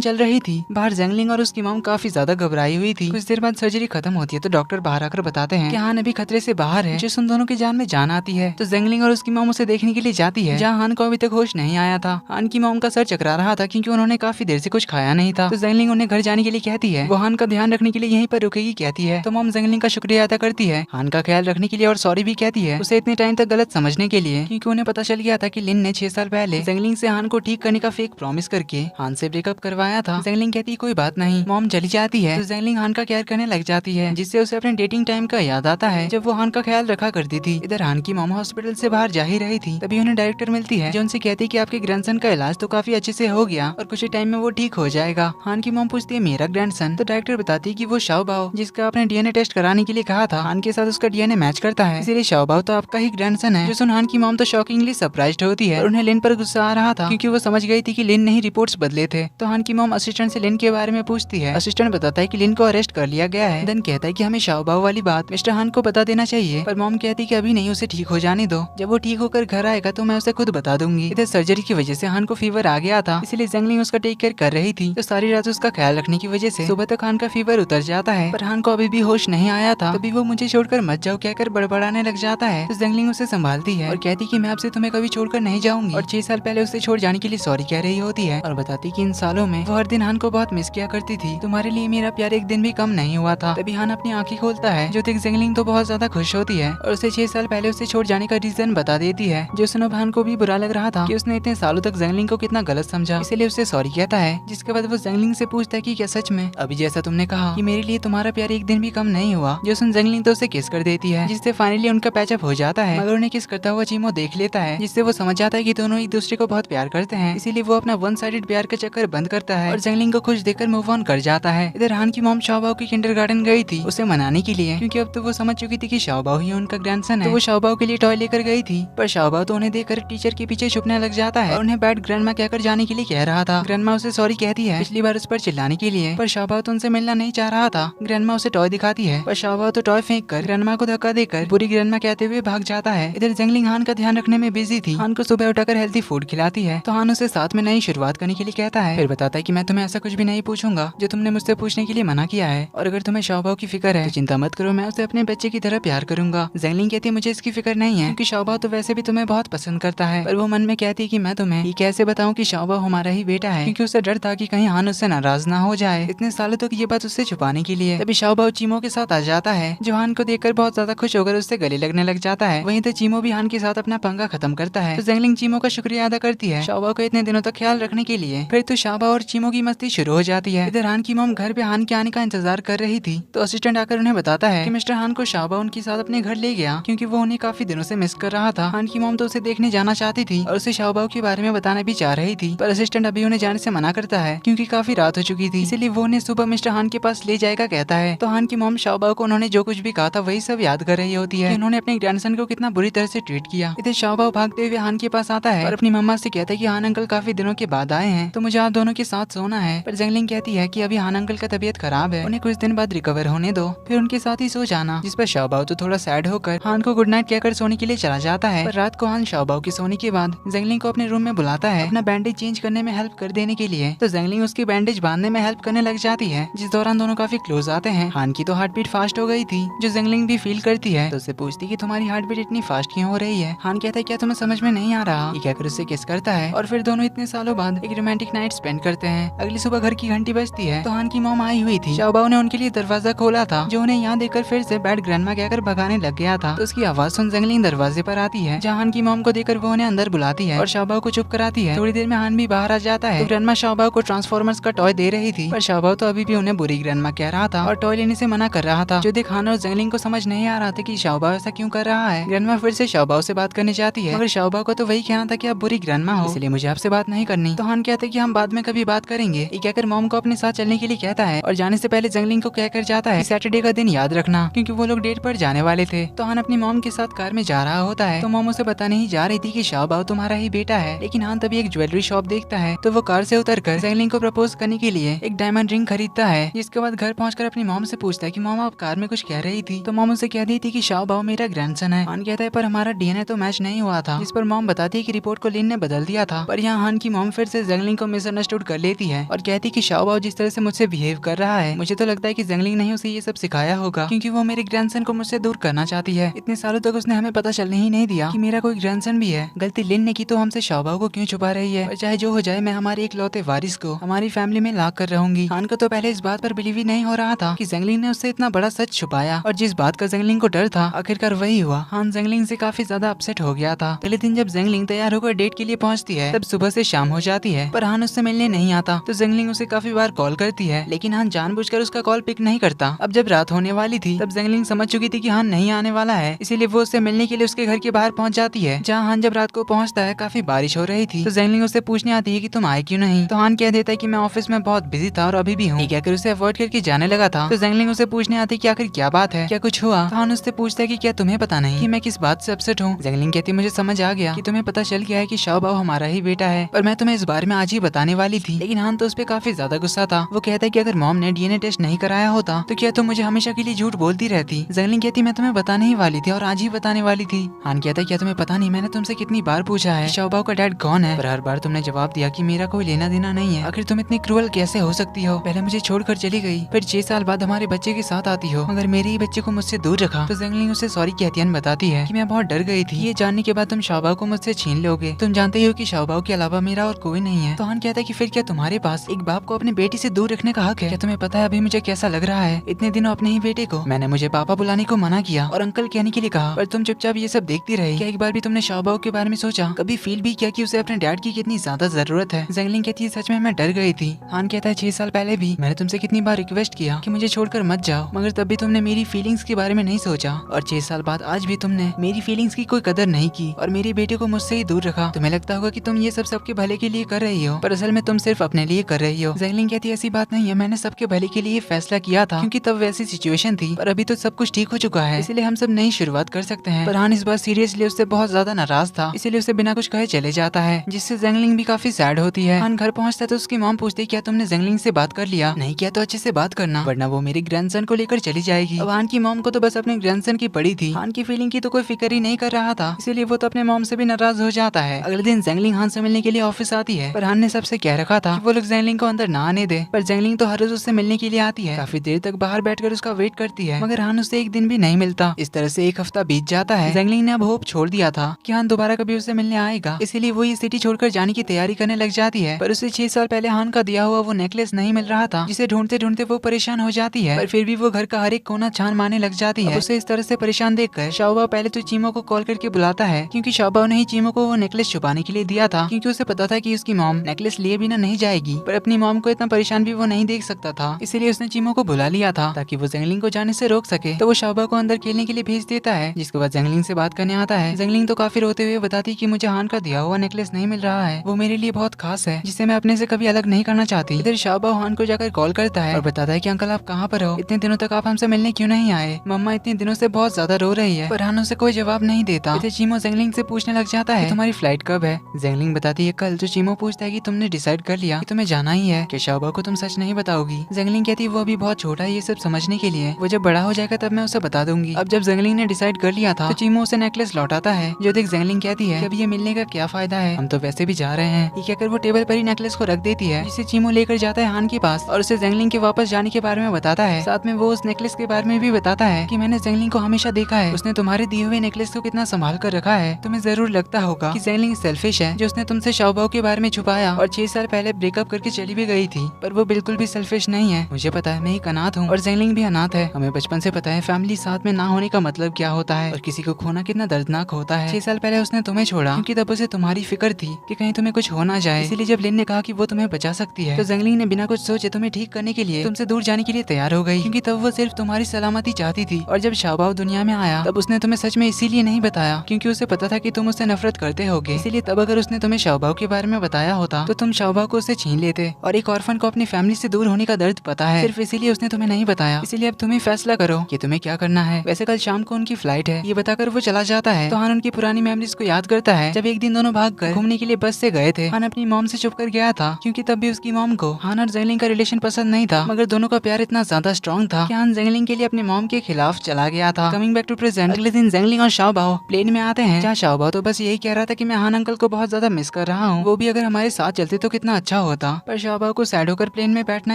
चल रही थी। बाहर जेंगलिंग और उसकी मॉम काफी ज्यादा घबराई हुई थी। कुछ देर बाद सर्जरी खत्म होती है तो डॉक्टर बाहर आकर बताते हैं कि हान अभी खतरे से बाहर है, जिस उन दोनों की जान में जान आती है। तो जेंगलिंग और उसकी मॉम उसे देखने के लिए जाती है जहाँ हान को अभी तक होश नहीं आया था। हान की मॉम का सर चकरा रहा था क्योंकि उन्होंने काफी देर से कुछ खाया नहीं था। तो जेंगलिंग उन्हें घर जाने के लिए कहती है, वो हान का ध्यान रखने के लिए यहीं पर रुकेगी कहती है। तो मॉम जेंगलिंग का शुक्रिया अदा करती है, हान का ख्याल रखने के लिए और सॉरी भी कहती है उसे इतने टाइम तक गलत समझने के लिए, क्योंकि उन्हें पता चल गया था कि लिन ने 6 साल पहले जेंगलिंग से हान को ठीक करने का फेक प्रॉमिस करके हान से ब्रेकअप करवाया था। जेंगलिंग कहती है कोई बात नहीं। मॉम चली जाती है तो जेंगलिंग हान का केयर करने लग जाती है, जिससे उसे अपने डेटिंग टाइम का याद आता है जब वो हान का ख्याल रखा करती थी। इधर हान की मॉम हॉस्पिटल से बाहर जा ही रही थी, तभी उन्हें डायरेक्टर मिलती है जो उनसे कहती है कि आपके ग्रैंडसन का इलाज तो काफी अच्छे से हो गया और कुछ ही टाइम में वो ठीक हो जाएगा। हान की मॉम पूछती है मेरा ग्रैंडसन, तो डायरेक्टर बताती है कि वो शाओबाओ जिसका आपने डीएनए टेस्ट कराने के लिए कहा था, हान के साथ उसका डीएनए मैच करता है, इसीलिए शाओबाओ तो आपका ही ग्रैंडसन है। जो सुन हान की मॉम तो शॉकिंगली सरप्राइज्ड होती है और उन्हें लिन पर गुस्सा आ रहा था क्योंकि वो समझ गई थी कि लिन ने ही रिपोर्ट्स बदले थे। तो हान की मॉम असिस्टेंट से लिन के बारे में पूछती है। असिस्टेंट बताता है कि लिन को अरेस्ट कर लिया गया है। देन कहता है कि हमें शाओबाओ वाली बात मिस्टर हान को बता देना चाहिए, पर मॉम कहती कि अभी नहीं, उसे ठीक हो जाने दो, जब वो ठीक होकर घर आएगा तो मैं उसे खुद बता दूंगी। इधर सर्जरी की वजह से हान को फीवर आ गया था, इसलिए जेंगलिंग उसका टेक केयर कर रही थी। तो सारी रात उसका ख्याल रखने की वजह से सुबह तक हान का फीवर उतर जाता है, पर हान को अभी भी होश नहीं आया था। तभी वो मुझे छोड़कर मत जाओ कहकर बड़बड़ाने लग जाता है। तो जेंगलिंग उसे संभालती है और कहती कि मैं आपसे तुम्हें कभी छोड़कर नहीं जाऊंगी, और 6 साल पहले उसे छोड़ जाने के लिए सॉरी कह रही होती है और बताती कि इन सालों में वो हर दिन हान को बहुत मिस किया करती थी, तुम्हारे लिए मेरा प्यार एक दिन भी कम नहीं हुआ था। तभी हान अपनी आंखें खोलता है, जो देख जेंगलिंग तो बहुत ज्यादा खुश होती है और उसे 6 साल पहले उसे छोड़ जाने का रीजन बता देती है। जो सुनो हान को भी बुरा लग रहा था कि उसने इतने सालों तक जेंगलिंग को कितना गलत समझा, इसलिए उसे सॉरी कहता है। जिसके बाद वो जेंगलिंग से पूछता है कि क्या सच में अभी जैसा तुमने कहा कि मेरे लिए तुम्हारा प्यार एक दिन भी कम नहीं हुआ। जो सुन जेंगलिंग तो उसे किस कर देती है, जिससे फाइनली उनका पैचअप हो जाता है, मगर उन्हें किस करता हुआ चीमो देख लेता है, जिससे वो समझ जाता है कि दोनों एक दूसरे को बहुत प्यार करते हैं, इसीलिए वो अपना वन साइडेड प्यार का चक्कर बंद करता है और जेंगलिंग को खुश देखकर मूव ऑन कर जाता है। इधर हान की मॉम शाओबाओ की किंडरगार्टन गई थी उसे मनाने के लिए, क्योंकि अब तो वो समझ चुकी थी कि शाओबाओ ही उनका ग्रैंडसन है। तो वो शाओबाओ के लिए टॉय लेकर गई थी, पर शाओबाओ तो उन्हें देखकर टीचर के पीछे छुपने लग जाता है और उन्हें बैड ग्रैंडमा कहकर जाने के लिए कह रहा था। ग्रैंडमा उसे सॉरी कहती है पिछली बार उस पर चिल्लाने के लिए, पर शाओबाओ तो उनसे मिलना नहीं चाह रहा था। ग्रैंडमा उसे टॉय दिखाती है, पर शाओबाओ तो टॉय फेंक कर ग्रैंडमा को धक्का देकर बुरी ग्रैंडमा कहते हुए भाग जाता है। इधर जेंगलिंग हान का ध्यान रखने में बिजी थी, हान को सुबह उठाकर हेल्थी फूड खिलाती है, तो हान उसे साथ में नई शुरुआत करने के लिए कहता है। फिर बताता है कि मैं तुम्हें ऐसा कुछ भी नहीं पूछूंगा जो तुमने मुझसे पूछने के लिए मना किया है, और अगर तुम्हें शाओबाओ की फिक्र है तो चिंता मत करो, मैं उसे अपने बच्चे की तरह प्यार करूंगा। जेंगलिंग कहती है मुझे इसकी फिक्र नहीं है, क्योंकि शाओबाओ तो वैसे भी तुम्हें बहुत पसंद करता है, पर वो मन में कहती है कि मैं तुम्हें ये कैसे बताऊं कि शाओबाओ हमारा ही बेटा है, क्योंकि उसे डर था कि कहीं हान उससे नाराज ना हो जाए इतने सालों तक ये बात उससे छुपाने के लिए। तभी शाओबाओ चीमो के साथ आ जाता है, जो हान को देखकर बहुत ज्यादा खुश होकर उससे गले लगने लग जाता है। वहीं तो चीमो भी हान के साथ अपना पंगा खत्म करता है। तो जेंगलिंग चीमो का शुक्रिया अदा करती है शाओबाओ को इतने दिनों तक ख्याल रखने के लिए। फिर तो शाओबाओ और चीमो की मस्ती शुरू हो जाती है। इधर हान की मॉम घर पे हान के आने का इंतजार कर रही थी, तो असिस्टेंट आकर उन्हें बताता है कि मिस्टर हान को शाओबाओ उनके साथ अपने घर ले गया, क्योंकि वो उन्हें काफी दिनों से मिस कर रहा था। हान की मॉम तो उसे देखने जाना चाहती थी और उसे शाओबाओ के बारे में बताना भी चाह रही थी, पर असिस्टेंट अभी उन्हें जाने से मना करता है, क्योंकि काफी रात हो चुकी थी, इसलिए वो उन्हें सुबह मिस्टर हान के पास ले जाएगा कहता है। तो हान की मॉम शाओबाओ को उन्होंने जो कुछ भी कहा था वही सब याद कर रही होती है कि उन्होंने अपने ग्रैंडसन को कितना बुरी तरह से ट्रीट किया। इधर शाओबाओ भागते हुए हान के पास आता है और अपनी मम्मा से कहता है कि हान अंकल काफी दिनों के बाद आए हैं, तो मुझे आप दोनों के साथ सोना है। पर जेंगलिंग कहती है कि अभी हान अंकल का तबीयत खराब है, उन्हें कुछ दिन बाद रिकवर होने दो, फिर उनके साथ ही सो जाना। जिस पर शाओबाओ तो थोड़ा सैड होकर हान को गुड नाइट कहकर सोने के लिए चला जाता है। पर रात को हान शाओबाओ के सोने के बाद जेंगलिंग को अपने रूम में बुलाता है अपना बैंडेज चेंज करने में हेल्प कर देने के लिए। तो जेंगलिंग उसकी बैंडेज बांधने में हेल्प करने लग जाती है, जिस दौरान दोनों काफी क्लोज आते हैं। हान की तो हार्ट बीट फास्ट हो गई थी, जो जेंगलिंग भी फील करती है, तो उससे पूछती कि तुम्हारी हार्ट बीट इतनी फास्ट क्यों हो रही है। हान कहता है क्या तुम्हें समझ में नहीं आ रहा, ये कहकर उससे किस करता है और फिर दोनों इतने सालों बाद एक रोमांटिक नाइट स्पेंड करते हैं। अगली सुबह घर की घंटी बजती है, तो हान की मॉम आई हुई थी। शाओबाओ ने उनके लिए दरवाजा खोला था, जो उन्हें यहाँ देखकर फिर से बैड ग्रैंडमा कहकर भगाने लग गया था। तो उसकी आवाज सुन जेंगलिंग दरवाजे पर आती है, जहाँ हान की मॉम को देखकर वो उन्हें अंदर बुलाती है और शाओबाओ को चुप कराती है। थोड़ी देर में हान भी बाहर आ जाता है, तो ग्रैंडमा शाओबाओ को ट्रांसफॉर्मर्स का टॉय दे रही थी, पर शाओबाओ तो अभी भी उन्हें बुरी ग्रैंडमा कह रहा था और टॉय लेने से मना कर रहा था, जो देख हान और जेंगलिंग को समझ नहीं आ रहा था कि शाओबाओ ऐसा क्यों कर रहा है। ग्रैंडमा फिर से शाओबाओ से बात करने जाती है, मगर शाओबाओ को तो वही कहना था कि आप बुरी ग्रैंडमा हो, इसलिए मुझे आपसे बात नहीं करनी। तो हान कहते हैं कि हम बाद में कभी बात करेंगे, ये कहकर मॉम को अपने साथ चलने के लिए कहता है और जाने से पहले जेंगलिंग को कहकर जाता है सैटरडे का दिन याद रखना, क्योंकि वो लोग डेट पर जाने वाले थे। तो हान अपनी मॉम के साथ कार में जा रहा होता है, तो मॉम उसे बताने ही जा रही थी कि शाओबाओ तुम्हारा ही बेटा है, लेकिन हान तभी एक ज्वेलरी शॉप देखता है, तो वो कार से उतरकर जाकर जेंगलिंग को प्रपोज करने के लिए एक डायमंड रिंग खरीदता है। जिसके बाद घर पहुंचकर अपनी मॉम से पूछता है कि मॉम आप कार में कुछ कह रही थी। तो मॉम उसे कह दी थी कि शाओ बाओ मेरा ग्रैंडसन है। हान कहता है पर हमारा डीएनए तो मैच नहीं हुआ था। जिस पर मॉम बताती है कि रिपोर्ट को लिन ने बदल दिया था। पर यहाँ हान की मॉम फिर से जेंगलिंग को मिसअंडरस्टूड कर लेती है और कहती कि शाओ बाओ जिस तरह से मुझसे बिहेव कर रहा है, मुझे तो लगता है कि जेंगलिंग ने उसे ये सब सिखाया होगा, क्योंकि वो मेरे ग्रैंडसन को मुझसे दूर करना चाहती है। इतने सालों तक उसने हमें पता चलने ही नहीं दिया कि मेरा कोई ग्रैंडसन भी है। गलती लिन ने की तो हमसे शाओ बाओ को क्यों छुपा रही है। और चाहे जो हो जाए, मैं हमारे इकलौते वारिस को हमारी फैमिली में ला कर रहूंगी। हान को तो पहले इस बात पर बिलीव ही नहीं हो रहा था कि जेंगलिंग ने उससे इतना बड़ा सच छुपाया, और जिस बात का जेंगलिंग को डर था आखिरकार वही हुआ। हान जेंगलिंग से काफी ज्यादा अपसेट हो गया था। अगले दिन जब जेंगलिंग तैयार होकर डेट के लिए पहुंचती है, तब सुबह से शाम हो जाती है, पर हान उससे मिलने नहीं आता। तो जेंगलिंग उसे काफी बार कॉल करती है, लेकिन हान जानबूझकर उसका कॉल पिक नहीं करता। अब जब रात होने वाली थी, तब जेंगलिंग समझ चुकी थी कि हान नहीं आने वाला है, इसीलिए वो उससे मिलने के लिए उसके घर के बाहर पहुंच जाती है। जहाँ हान जब रात को पहुंचता है, काफी बारिश हो रही थी। तो जेंगलिंग उससे पूछने आती है कि तुम आए क्यों नहीं। तो हान कह देता है कि मैं ऑफिस में बहुत बिजी था और अभी भी हूँ। कहकर उसे अवॉइड करके जाने लगा था। तो जेंगलिंग उसे पूछने आती है कि आखिर क्या बात है, क्या कुछ हुआ। तो हान उससे पूछता है कि क्या तुम्हें पता नहीं कि मैं किस बात से अपसेट हूँ। जेंगलिंग कहती है मुझे समझ आ गया कि तुम्हें पता चल गया है कि शाओ बाओ हमारा ही बेटा है, पर मैं तुम्हें इस बारे में आज ही बताने वाली थी। लेकिन हान तो उस पर काफी ज्यादा गुस्सा था। वो कहता है कि अगर मॉम ने डीएनए टेस्ट नहीं कराया होता तो क्या तुम मुझे हमेशा के लिए झूठ बोलती रहती। जेंगलिंग कहती मैं तुम्हें बताने ही वाली थी और आज ही बताने वाली थी। हान कहता है क्या तुम्हें पता नहीं मैंने तुमसे कितनी बार पूछा है शाओ बाओ का डैड कौन है, पर हर बार तुमने जवाब दिया कि मेरा कोई लेना देना नहीं है। आखिर तुम इतनी क्रूअल कैसे हो सकती हो। पहले मुझे छोड़कर चली गई, फिर 6 साल बाद हमारे बच्चे के साथ आती हो, मगर मेरे ही बच्चे को मुझसे दूर रखा। तो जेंगलिंग उसे सॉरी कहती है, बताती है कि मैं बहुत डर गई थी। ये जानने के बाद तुम शाओ बाओ को मुझसे छीन लोगे। तुम जानते हो कि शाओ बाओ के अलावा मेरा और कोई नहीं है। तो हान कहता है कि फिर क्या तुम्हारे पास एक बाप को अपनी बेटी से दूर रखने का हक है। क्या तुम्हें पता है अभी मुझे कैसा लग रहा है। इतने दिनों अपने ही बेटे को मैंने मुझे पापा बुलाने को मना किया और अंकल कहने के लिए कहा, पर तुम चुपचाप ये सब देखती रही। क्या एक बार भी तुमने शाओ बाओ के बारे में सोचा, कभी फील भी किया कि उसे अपने डैड की कितनी ज्यादा जरूरत है। जेंगलिंग कहती है सच में मैं डर गई थी। हान कहता है 6 साल पहले भी मैंने तुमसे कितनी बार रिक्वेस्ट किया कि मुझे छोड़कर मत जाओ, मगर तब भी तुमने मेरी फीलिंग्स के बारे में नहीं सोचा। और 6 साल बाद आज भी तुमने मेरी फीलिंग्स की कोई कदर नहीं की और मेरे बेटे को मुझसे ही दूर रखा। तुम्हें लगता होगा कि तुम ये सब सबके भले के लिए कर रही हो, पर असल में तुम सिर्फ अपने लिए कर रही हो। जेंगलिंग कहती है ऐसी बात नहीं है, मैंने सबके भले के लिए फैसला किया था क्योंकि तब वैसी सिचुएशन थी, पर अभी तो सब कुछ ठीक हो चुका है, इसलिए हम सब नई शुरुआत कर सकते हैं। पर हान इस बार सीरियसली उससे बहुत ज्यादा नाराज था, इसीलिए उसे बिना कुछ कहे चले जाता है, जिससे जेंगलिंग भी काफी सैड होती है। हान घर पहुंचता है तो उसकी मॉम पूछती है क्या तुमने जेंगलिंग से बात कर लिया। नहीं किया तो अच्छे से बात करना, वरना वो मेरे ग्रैंडसन को लेकर चली जाएगी। अब हान की मॉम को तो बस अपने ग्रैंडसन की पड़ी थी, हान की फीलिंग की तो कोई फिक्र ही नहीं कर रहा था, इसीलिए वो तो अपने मॉम से भी नाराज हो जाता है। अगले दिन जेंगलिंग हान से मिलने के लिए ऑफिस आती है, पर हान ने सबसे कह रखा था कि वो लोग जेंगलिंग को अंदर ना आने दे, पर जेंगलिंग तो हर रोज उससे मिलने के लिए आती है। काफी देर तक बाहर बैठकर उसका वेट करती है, मगर हान उससे एक दिन भी नहीं मिलता। इस तरह से एक हफ्ता बीत जाता है। जेंगलिंग ने अब होप छोड़ दिया था कि हान दोबारा कभी उससे मिलने आएगा, इसीलिए वो ये सिटी छोड़कर जाने की तैयारी करने लग जाती है। पर उसे 6 साल पहले हान का दिया हुआ वो नेकलेस नहीं मिल रहा था, जिसे ढूंढते ढूंढते वो परेशान हो जाती है। पर फिर भी वो घर का हर एक कोना छान मारने लग जाती है। उसे इस तरह से परेशान देखकर शाओ बाओ पहले तो चीमो को कॉल करके बुलाता है, क्योंकि शाओ बाओ ने ही चीमो को वो नेकलेस छुपाने के लिए दिया था, क्योंकि उसे पता था कि उसकी मॉम नेकलेस लिए बिना नहीं जाएगी। पर अपनी मॉम को इतना परेशान भी वो नहीं देख सकता था, इसीलिए उसने चीमो को बुला लिया था ताकि वो जेंगलिंग को जाने से रोक सके। तो वो शाओ बाओ को अंदर खेलने के लिए भेज देता है, जिसके बाद जेंगलिंग से बात करने आता है। जेंगलिंग तो काफी रोते हुए बताती कि मुझे हान का दिया हुआ नेकलेस नहीं मिल रहा है, वो मेरे लिए बहुत खास है, जिसे मैं अपने से कभी अलग नहीं करना चाहती। इधर शाओ बाओ हान को जाकर कॉल करता है और बताता है कि अंकल आप कहाँ पर हो, इतने दिनों तक आप हमसे मिलने क्यों नहीं आए, मम्मा इतने दिनों से बहुत ज्यादा रो रही है। पर हान उसे कोई जवाब नहीं देता। इधर चीमो जेंगलिंग से पूछने लग जाता है तुम्हारी फ्लाइट कब है। जेंगलिंग बताती है कल। तो चीमो पूछता है कि तुमने डिसाइड कर लिया कि तुम्हें जाना ही है, कि शाओ बाओ को तुम सच नहीं बताओगी। जेंगलिंग कहती है वो अभी बहुत छोटा है ये सब समझने के लिए, वो जब बड़ा हो जाएगा तब मैं उसे बता दूंगी। अब जब जेंगलिंग ने डिसाइड कर लिया था तो चीमो उसे नेकलेस लौटाता है, जो देख जेंगलिंग कहती है कि अब ये मिलने का क्या फायदा है, हम तो वैसे भी जा रहे हैं। ये कहकर वो टेबल पर ही नेकलेस को रख देती है, जिसे चीमो लेकर जाता है हान के पास और उसे जेंगलिंग के वापस जाने के बारे में बताता है। साथ में वो उस नेकलेस के बारे में भी बताता है कि मैंने जेंगलिंग को हमेशा देखा है, उसने तुम्हारे दिए हुए नेकलेस को कितना संभाल कर रखा है। तुम्हें जरूर लगता होगा कि जेंगलिंग सेल्फिश है, जो उसने तुमसे शाओ बाओ के बारे में छुपाया और 6 साल पहले ब्रेकअप करके चली भी गई थी, पर वो बिल्कुल भी सेल्फिश नहीं है। मुझे पता है मैं एक अनाथ हूँ और जेंगलिंग भी अनाथ है। हमें बचपन से पता है फैमिली साथ में ना होने का मतलब क्या होता है और किसी को खोना कितना दर्दनाक होता है। 6 साल पहले उसने तुम्हें छोड़ा क्योंकि तब उसे तुम्हारी फिक्र थी कि कहीं तुम्हें कुछ हो ना जाए, इसीलिए जब लिन ने कहा कि वो तुम्हें बचा सकती है तो जेंगलिंग ने बिना कुछ सोचे तुम्हें ठीक करने के लिए तुमसे दूर जाने के लिए तैयार हो गई, क्योंकि तब वो सिर्फ तुम्हारी सलामती चाहती थी। और जब शाओ बाओ दुनिया में आया तब उसने तुम्हें सच में इसीलिए नहीं बताया क्योंकि उसे पता था कि तुम उससे नफरत करते होगे, इसीलिए तब अगर उसने तुम्हें शाओ बाओ के बारे में बताया होता तो तुम शाओ बाओ को उससे छीन लेते। और एक ऑर्फन को अपनी फैमिली से दूर होने का दर्द पता है, सिर्फ इसीलिए उसने तुम्हें नहीं बताया। इसीलिए अब तुम्हें फैसला करो कि तुम्हें क्या करना है। वैसे कल शाम को उनकी फ्लाइट है, ये बताकर वो चला जाता है। तो हान उनकी पुरानी मेमोरीज को याद करता है जब एक दिन दोनों भागकर घूमने के लिए बस से गए थे। हान अपनी मॉम से छुपकर गया था था, क्योंकि तब भी उसकी मॉम को हान और जेंगलिंग का रिलेशन पसंद नहीं था, मगर दोनों का प्यार इतना ज्यादा स्ट्रॉन्ग था कि हान जेंगलिंग के लिए अपनी मॉम के खिलाफ चला गया था। कमिंग बैक टू प्रेजेंट, अगले दिन जेंगलिंग और शाओबाओ प्लेन में आते हैं, जहाँ शाओबाओ तो बस यही कह रहा था कि मैं हान अंकल को बहुत ज्यादा मिस कर रहा हूँ, वो भी अगर हमारे साथ चलते तो कितना अच्छा होता। पर शाओबाओ को सैड होकर प्लेन में बैठना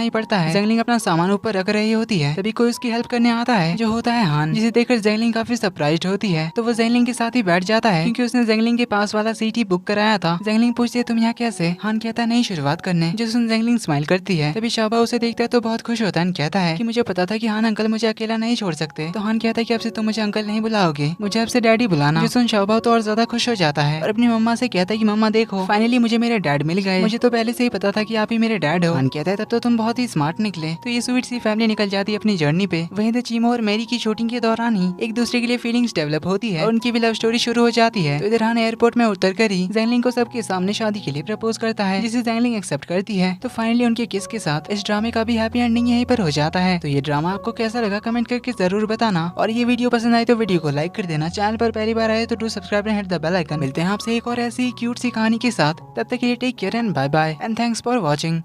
ही पड़ता है। जेंगलिंग अपना सामान ऊपर रख रही होती है, तभी कोई उसकी हेल्प करने आता है, जो होता है हान, जिसे देखकर जेंगलिंग काफी सरप्राइज्ड होती है। तो वो जेंगलिंग के साथ ही बैठ जाता है, क्योंकि उसने जेंगलिंग के पास वाला सीट ही बुक कराया था। जेंगलिंग पूछती है तुम यहाँ कैसे? हान कहता है नई शुरुआत करने, जो सुन जेंगलिंग स्माइल करती है। तभी शाओबाओ उसे देखता है तो बहुत खुश होता है, कहता है कि मुझे पता था कि हान अंकल मुझे अकेला नहीं छोड़ सकते। तो हान कहता है कि अब से तुम मुझे अंकल नहीं बुलाओगे, मुझे अब से डैडी बुलाना। जो सुन शाओबाओ तो और ज्यादा खुश हो जाता है और अपनी मम्मा से कहता है कि मम्मा देखो, फाइनली मुझे मेरे डैड मिल गए, मुझे तो पहले से ही पता था कि आप ही मेरे डैड हो। हान कहता है तब तो तुम बहुत ही स्मार्ट निकले। तो ये स्वीट सी फैमिली निकल जाती है अपनी जर्नी पे। वहीं तो चीमो और मैरी की शूटिंग के दौरान ही एक दूसरे के लिए फीलिंग्स डेवलप होती है और उनकी भी लव स्टोरी शुरू हो जाती है। तो इधर हान एयरपोर्ट में उतर कर ही जेंगलिंग को सबके सामने शादी के लिए प्रपोज करता है, जिसे जेंगलिंग एक्सेप्ट करती है। तो फाइनली उनके किस के साथ इस ड्रामे का भी हैप्पी एंडिंग यहीं पर हो जाता है। तो ये ड्रामा आपको कैसा लगा कमेंट करके जरूर बताना, और ये वीडियो पसंद आए तो वीडियो को लाइक कर देना। चैनल पर पहली बार आए तो do subscribe and hit the bell icon. मिलते हैं आपसे एक और ऐसी क्यूट सी कहानी के साथ, तब तक के लिए take care and bye bye and thanks for watching.